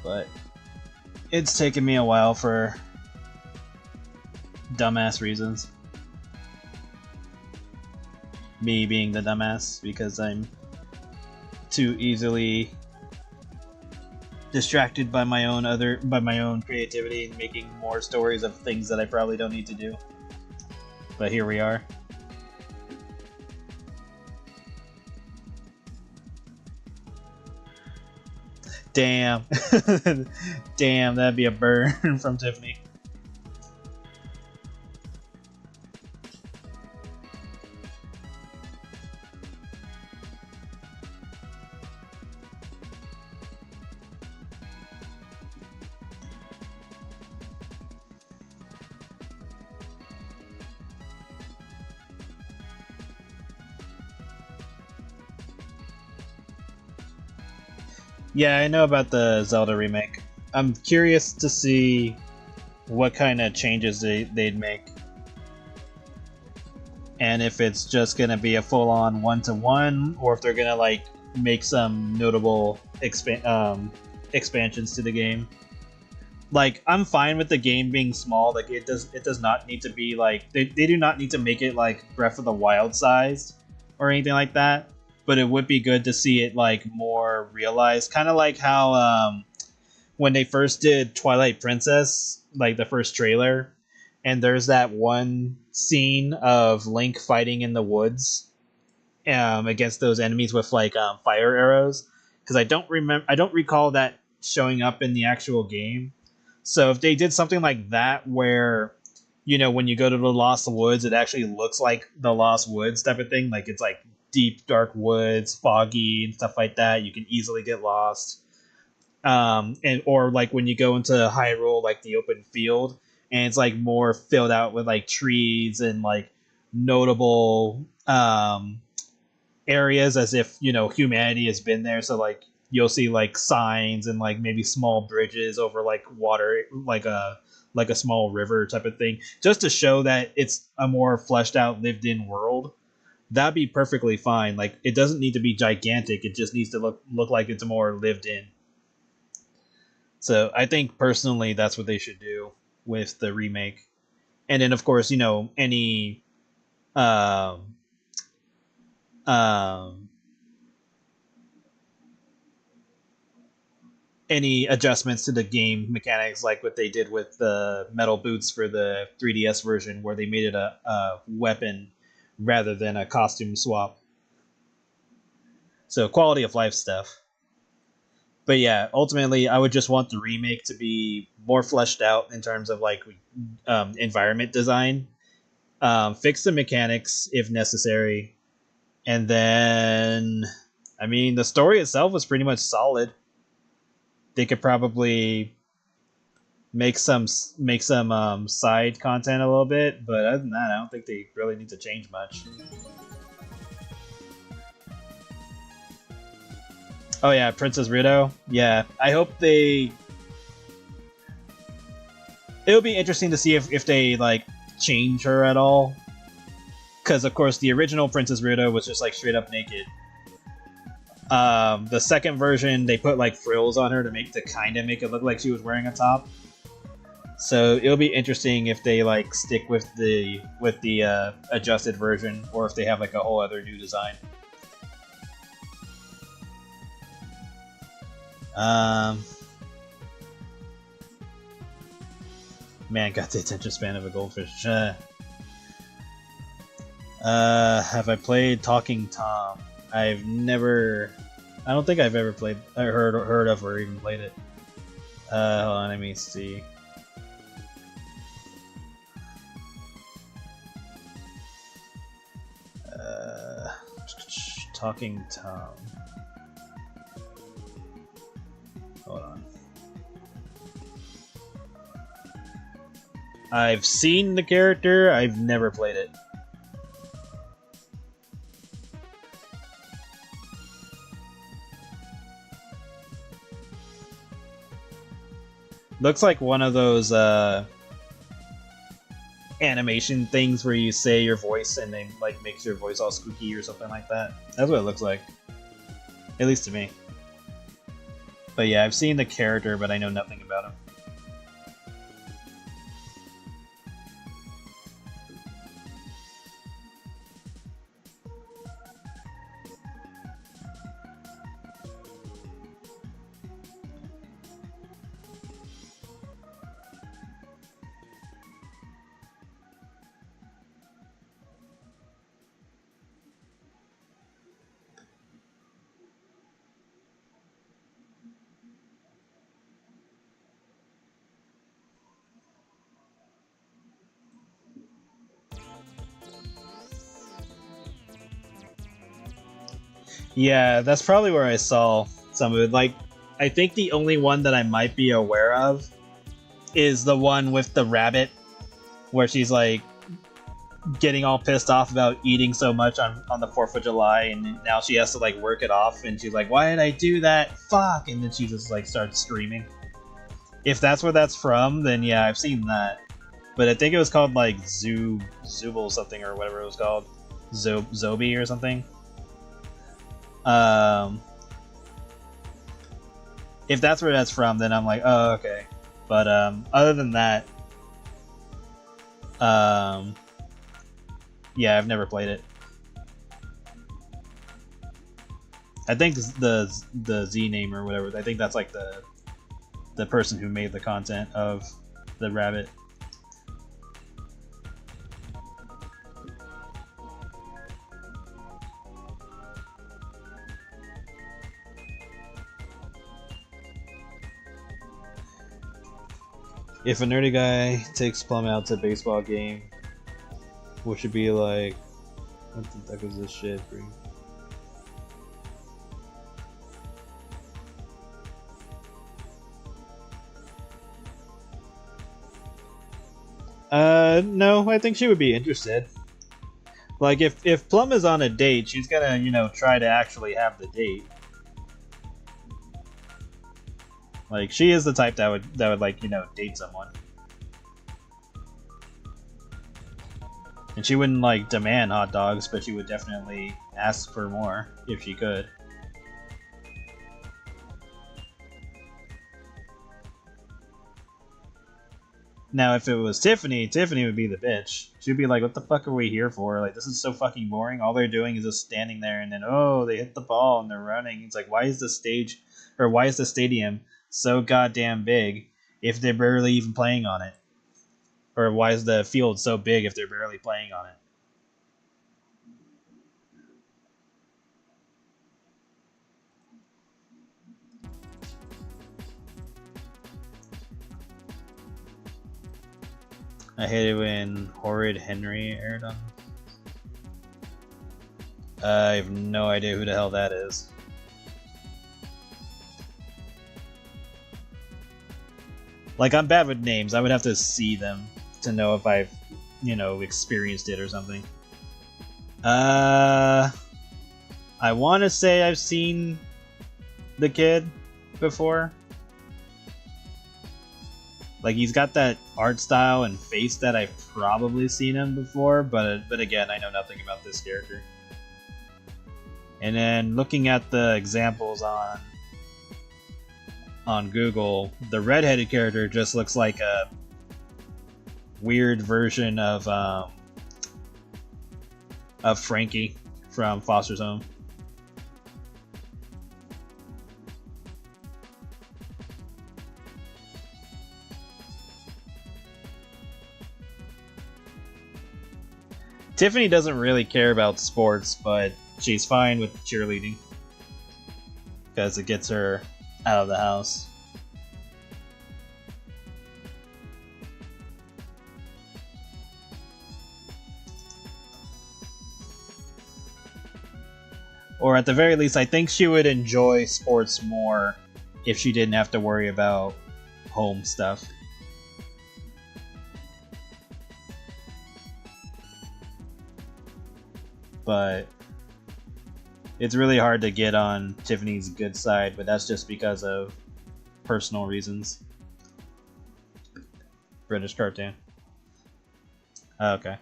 But it's taken me a while for dumbass reasons. Me being the dumbass because I'm too easily distracted by my own creativity and making more stories of things that I probably don't need to do. But here we are. Damn. Damn, that'd be a burn from Tiffany. Yeah, I know about the Zelda remake. I'm curious to see what kind of changes they'd make. And if it's just gonna be a full-on one-to-one, or if they're gonna like make some notable expansions to the game. Like, I'm fine with the game being small. Like, it does not need to be like they do not need to make it like Breath of the Wild sized or anything like that. But it would be good to see it like more realized, kind of like how when they first did Twilight Princess, like the first trailer, and there's that one scene of Link fighting in the woods against those enemies with like fire arrows. Because I don't recall that showing up in the actual game. So if they did something like that, where when you go to the Lost Woods, it actually looks like the Lost Woods type of thing, like it's like deep dark woods, foggy and stuff like that. You can easily get lost. And or like when you go into Hyrule, like the open field, and it's like more filled out with like trees and like notable areas, as if humanity has been there. So like you'll see like signs and like maybe small bridges over like water, like a small river type of thing, just to show that it's a more fleshed out, lived in world. That'd be perfectly fine. Like, it doesn't need to be gigantic. It just needs to look like it's more lived in. So I think personally that's what they should do with the remake. And then of course, any um um any adjustments to the game mechanics, like what they did with the metal boots for the 3DS version, where they made it a weapon rather than a costume swap. So quality of life stuff. But yeah, ultimately, I would just want the remake to be more fleshed out in terms of like environment design. Fix the mechanics if necessary, and then, I mean, the story itself was pretty much solid. They could probably make some side content a little bit, but other than that, I don't think they really need to change much. Oh yeah, Princess Ruto. Yeah, I hope they. It'll be interesting to see if they like change her at all, because of course the original Princess Ruto was just like straight up naked. The second version, they put like frills on her to kind of make it look like she was wearing a top. So it'll be interesting if they like stick with the adjusted version, or if they have like a whole other new design. Man, got the attention span of a goldfish. Have I played Talking Tom? I've never I don't think I've ever played, heard of, or even played it. Hold on, let me see. Talking Tom. Hold on. I've seen the character, I've never played it. Looks like one of those animation things where you say your voice and then like makes your voice all squeaky or something like that. That's what it looks like. At least to me. But yeah, I've seen the character, but I know nothing about him. Yeah, that's probably where I saw some of it. Like, I think the only one that I might be aware of is the one with the rabbit, where she's like getting all pissed off about eating so much on the 4th of July, and now she has to like work it off, and she's like, why did I do that? Fuck! And then she just like starts screaming. If that's where that's from, then yeah, I've seen that. But I think it was called like Zubul something or whatever it was called. Zobi or something. If that's where that's from, then I'm like, oh, okay. But other than that, yeah, I've never played it. I think the Z name or whatever, I think that's like the person who made the content of the rabbit. If a nerdy guy takes Plum out to a baseball game, what should be like, what the fuck is this shit, bro? No, I think she would be interested. Like, if Plum is on a date, she's gonna, you know, try to actually have the date. Like, she is the type that would like, you know, date someone. And she wouldn't like demand hot dogs, but she would definitely ask for more if she could. Now, if it was Tiffany, Tiffany would be the bitch. She'd be like, what the fuck are we here for? Like, this is so fucking boring. All they're doing is just standing there and then, oh, they hit the ball and they're running. It's like, why is the stage, or why is the stadium so goddamn big if they're barely even playing on it? Or why is the field so big if they're barely playing on it? I hate it when Horrid Henry aired on. I have no idea who the hell that is. Like, I'm bad with names. I would have to see them to know if I've, you know, experienced it or something. I want to say I've seen the kid before. Like, he's got that art style and face that I've probably seen him before, but again, I know nothing about this character. And then looking at the examples on Google, the redheaded character just looks like a weird version of Frankie from Foster's Home. Tiffany doesn't really care about sports, but she's fine with cheerleading. because it gets her out of the house. Or at the very least, I think she would enjoy sports more if she didn't have to worry about home stuff. But it's really hard to get on Tiffany's good side, but that's just because of personal reasons. British cartoon. Okay.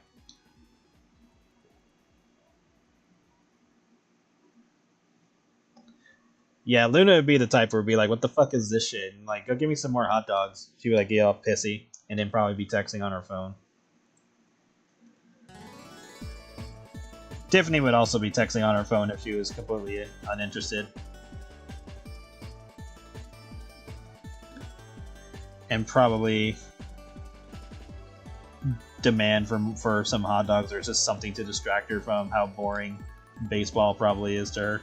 Yeah, Luna would be the type where it'd be like, what the fuck is this shit? And like, go give me some more hot dogs. She would like get all pissy and then probably be texting on her phone. Tiffany would also be texting on her phone if she was completely uninterested. And probably demand for some hot dogs or just something to distract her from how boring baseball probably is to her.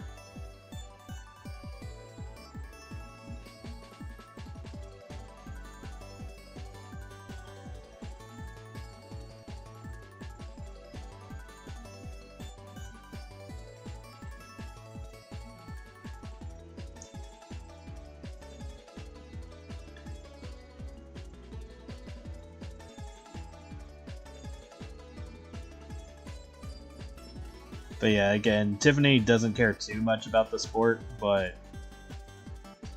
But yeah, again, Tiffany doesn't care too much about the sport, but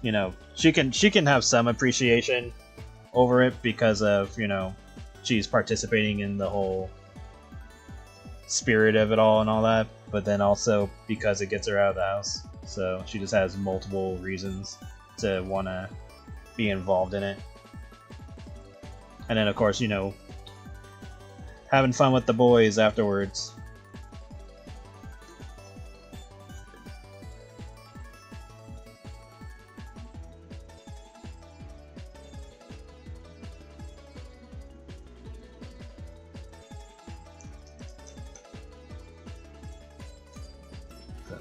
you know, she can have some appreciation over it because of, you know, she's participating in the whole spirit of it all and all that, but then also because it gets her out of the house. So she just has multiple reasons to want to be involved in it. And then of course, you know, having fun with the boys afterwards.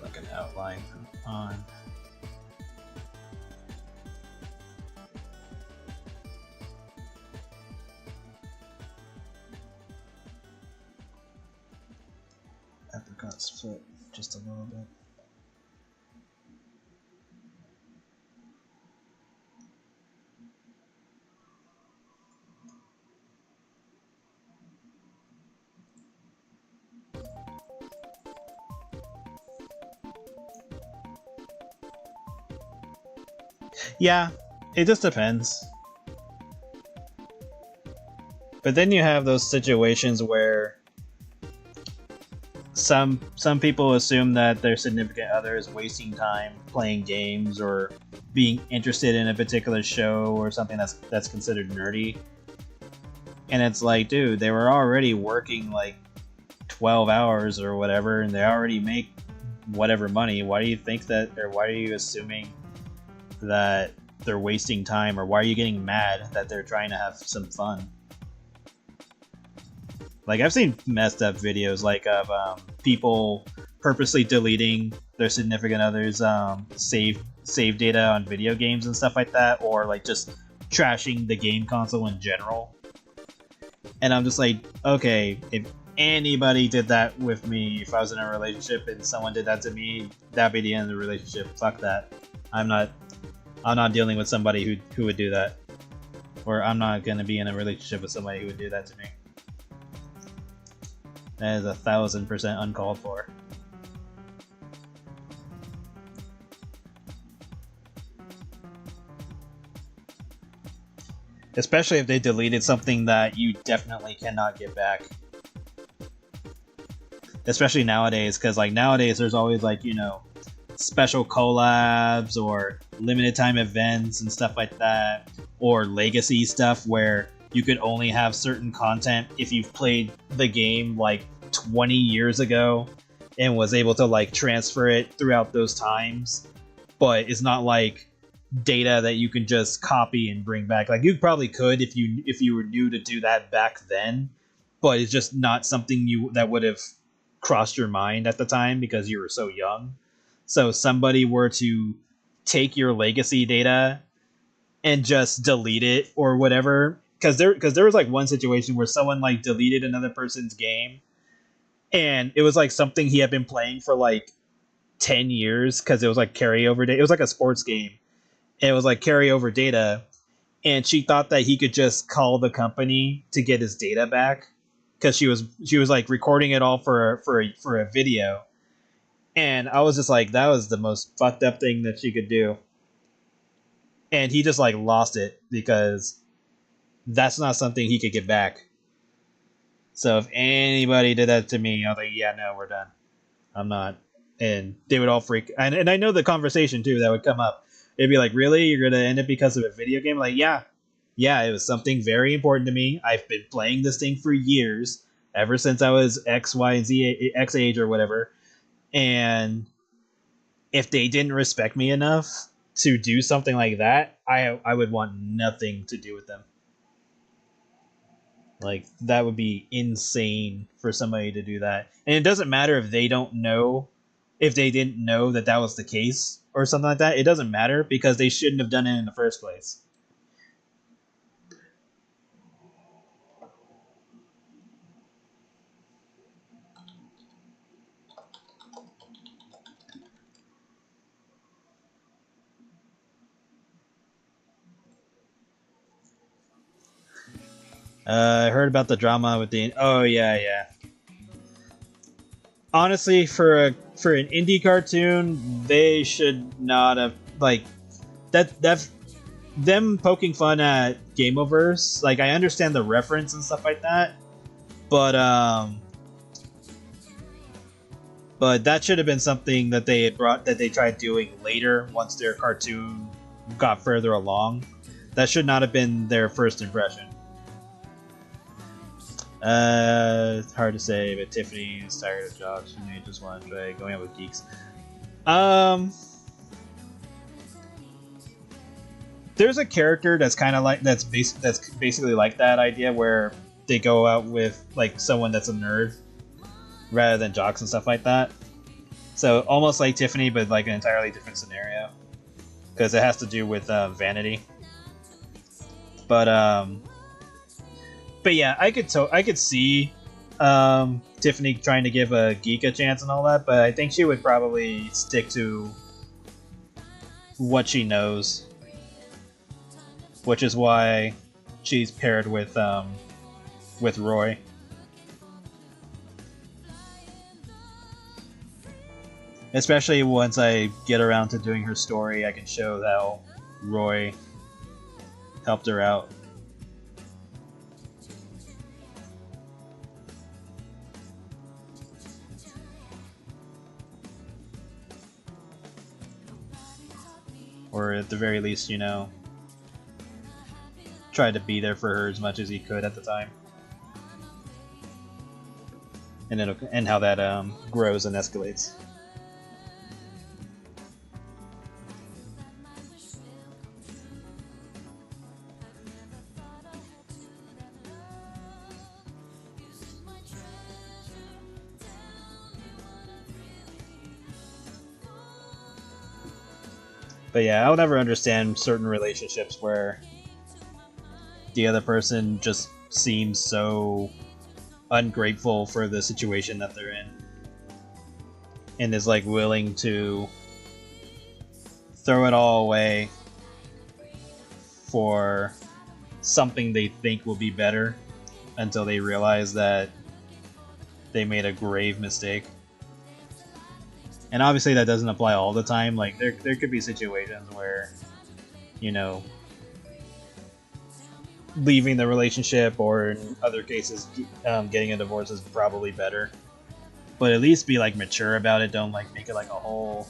Like an outline on. Apricot's foot just a little bit. Yeah, it just depends. But then you have those situations where some people assume that their significant other is wasting time playing games or being interested in a particular show or something that's considered nerdy. And it's like, dude, they were already working like 12 hours or whatever, and they already make whatever money. Why do you think that, or why are you assuming that they're wasting time, or why are you getting mad that they're trying to have some fun? Like, I've seen messed up videos like of people purposely deleting their significant other's save data on video games and stuff like that, or like just trashing the game console in general. And I'm just like, okay, if anybody did that with me, if I was in a relationship and someone did that to me, that'd be the end of the relationship. Fuck that. I'm not dealing with somebody who would do that. Or I'm not gonna be in a relationship with somebody who would do that to me. That is 1000% uncalled for. Especially if they deleted something that you definitely cannot get back. Especially nowadays, because like nowadays there's always like, you know, special collabs or limited time events and stuff like that, or legacy stuff where you could only have certain content if you've played the game like 20 years ago and was able to like transfer it throughout those times, but it's not like data that you can just copy and bring back. Like you probably could if you were new to do that back then, but it's just not something that would have crossed your mind at the time because you were so young. So somebody were to take your legacy data and just delete it or whatever. Because there was like one situation where someone like deleted another person's game, and it was like something he had been playing for like 10 years because it was like carryover data. It was like a sports game, and it was like carryover data. And she thought that he could just call the company to get his data back because she was like recording it all for a video. And I was just like, that was the most fucked up thing that she could do. And he just like lost it because that's not something he could get back. So if anybody did that to me, I was like, yeah, no, we're done. I'm not. And they would all freak. And I know the conversation too that would come up. It'd be like, really? You're going to end it because of a video game? Like, yeah. Yeah, it was something very important to me. I've been playing this thing for years, ever since I was X, Y, and Z, X age or whatever. And if they didn't respect me enough to do something like that, I would want nothing to do with them. Like, that would be insane for somebody to do that. And it doesn't matter if they don't know, if they didn't know that that was the case or something like that. It doesn't matter because they shouldn't have done it in the first place. I heard about the drama with the. Oh yeah. Honestly, for an indie cartoon, they should not have like that. Them poking fun at Gameoverse. Like, I understand the reference and stuff like that, but that should have been something that they tried doing later once their cartoon got further along. That should not have been their first impression. It's hard to say, but Tiffany is tired of jobs. She may just want to try going out with geeks. There's a character that's kind of like that's basically like that idea where they go out with like someone that's a nerd rather than jocks and stuff like that. So almost like Tiffany, but like an entirely different scenario because it has to do with vanity. But yeah, I could see Tiffany trying to give a geek a chance and all that, but I think she would probably stick to what she knows, which is why she's paired with Roy. Especially once I get around to doing her story, I can show how Roy helped her out. Or at the very least, tried to be there for her as much as he could at the time. And how that grows and escalates. But yeah, I'll never understand certain relationships where the other person just seems so ungrateful for the situation that they're in and is like willing to throw it all away for something they think will be better until they realize that they made a grave mistake. And obviously that doesn't apply all the time. Like, there could be situations where, leaving the relationship, or in other cases, getting a divorce is probably better. But at least be, like, mature about it. Don't, like, make it, like, a whole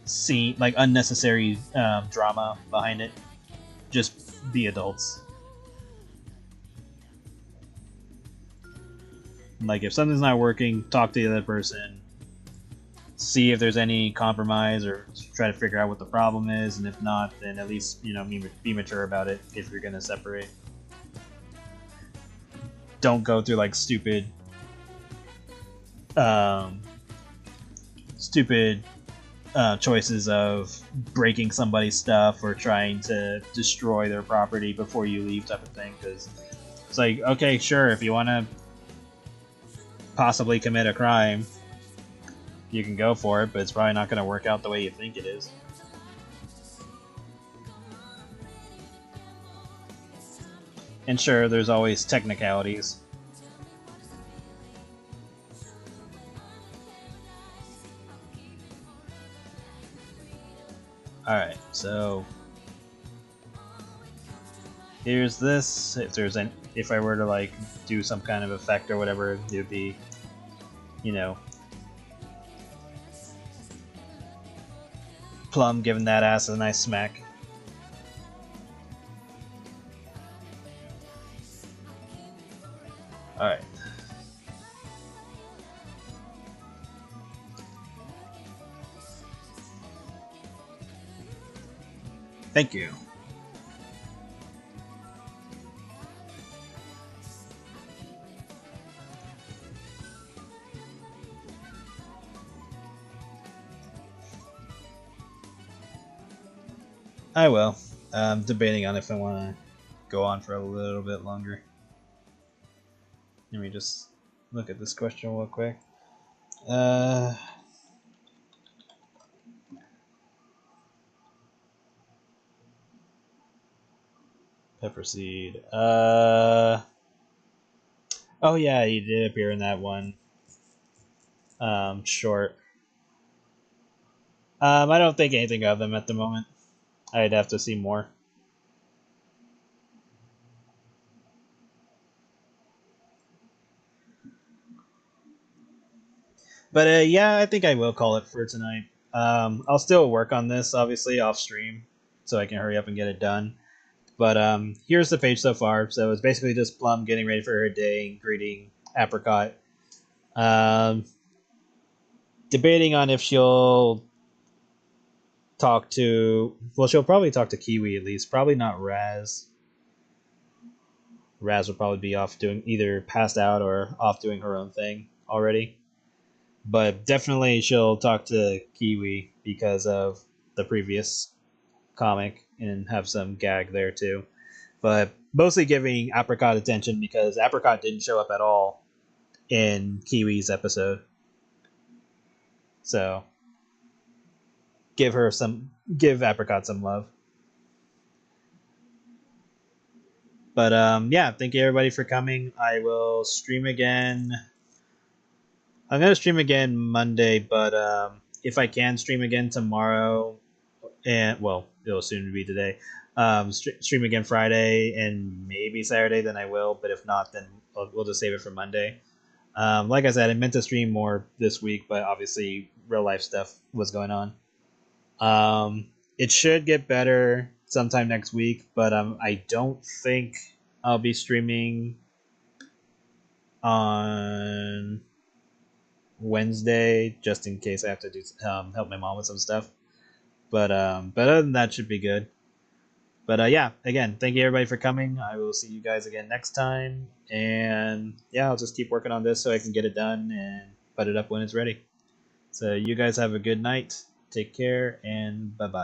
scene, like, unnecessary drama behind it. Just be adults. Like, if something's not working, talk to the other person. See if there's any compromise, or try to figure out what the problem is, and if not, then at least, be mature about it if you're gonna separate. Don't go through like stupid choices of breaking somebody's stuff or trying to destroy their property before you leave, type of thing. Because it's like, okay, sure, if you want to possibly commit a crime, you can go for it, but it's probably not going to work out the way you think it is. And sure, there's always technicalities. Alright, so here's this. If I were to like do some kind of effect or whatever, it would be, you know, Plum giving that ass a nice smack. Alright. Thank you. I will. I'm debating on if I want to go on for a little bit longer. Let me just look at this question real quick. Pepper seed. Oh yeah, he did appear in that one. Short. I don't think anything of them at the moment. I'd have to see more. But yeah, I think I will call it for tonight. I'll still work on this, obviously, off stream, so I can hurry up and get it done. But here's the page so far. So it's basically just Plum getting ready for her day, greeting Apricot. Debating on if she'll talk to... Well, she'll probably talk to Kiwi at least. Probably not Raz. Raz will probably be off doing... either passed out or off doing her own thing already. But definitely she'll talk to Kiwi because of the previous comic and have some gag there too. But mostly giving Apricot attention because Apricot didn't show up at all in Kiwi's episode. So give Apricot some love. But yeah, thank you everybody for coming. I will stream again. I'm gonna stream again Monday, but if I can stream again tomorrow, and well, it'll soon be today. Stream again Friday and maybe Saturday, then I will. But if not, then we'll just save it for Monday. Like I said, I meant to stream more this week, but obviously real life stuff was going on. It should get better sometime next week, but I don't think I'll be streaming on Wednesday, just in case I have to do help my mom with some stuff. But other than that, should be good. But yeah, again, thank you everybody for coming. I will see you guys again next time. And yeah, I'll just keep working on this so I can get it done and put it up when it's ready. So you guys have a good night. Take care and bye-bye.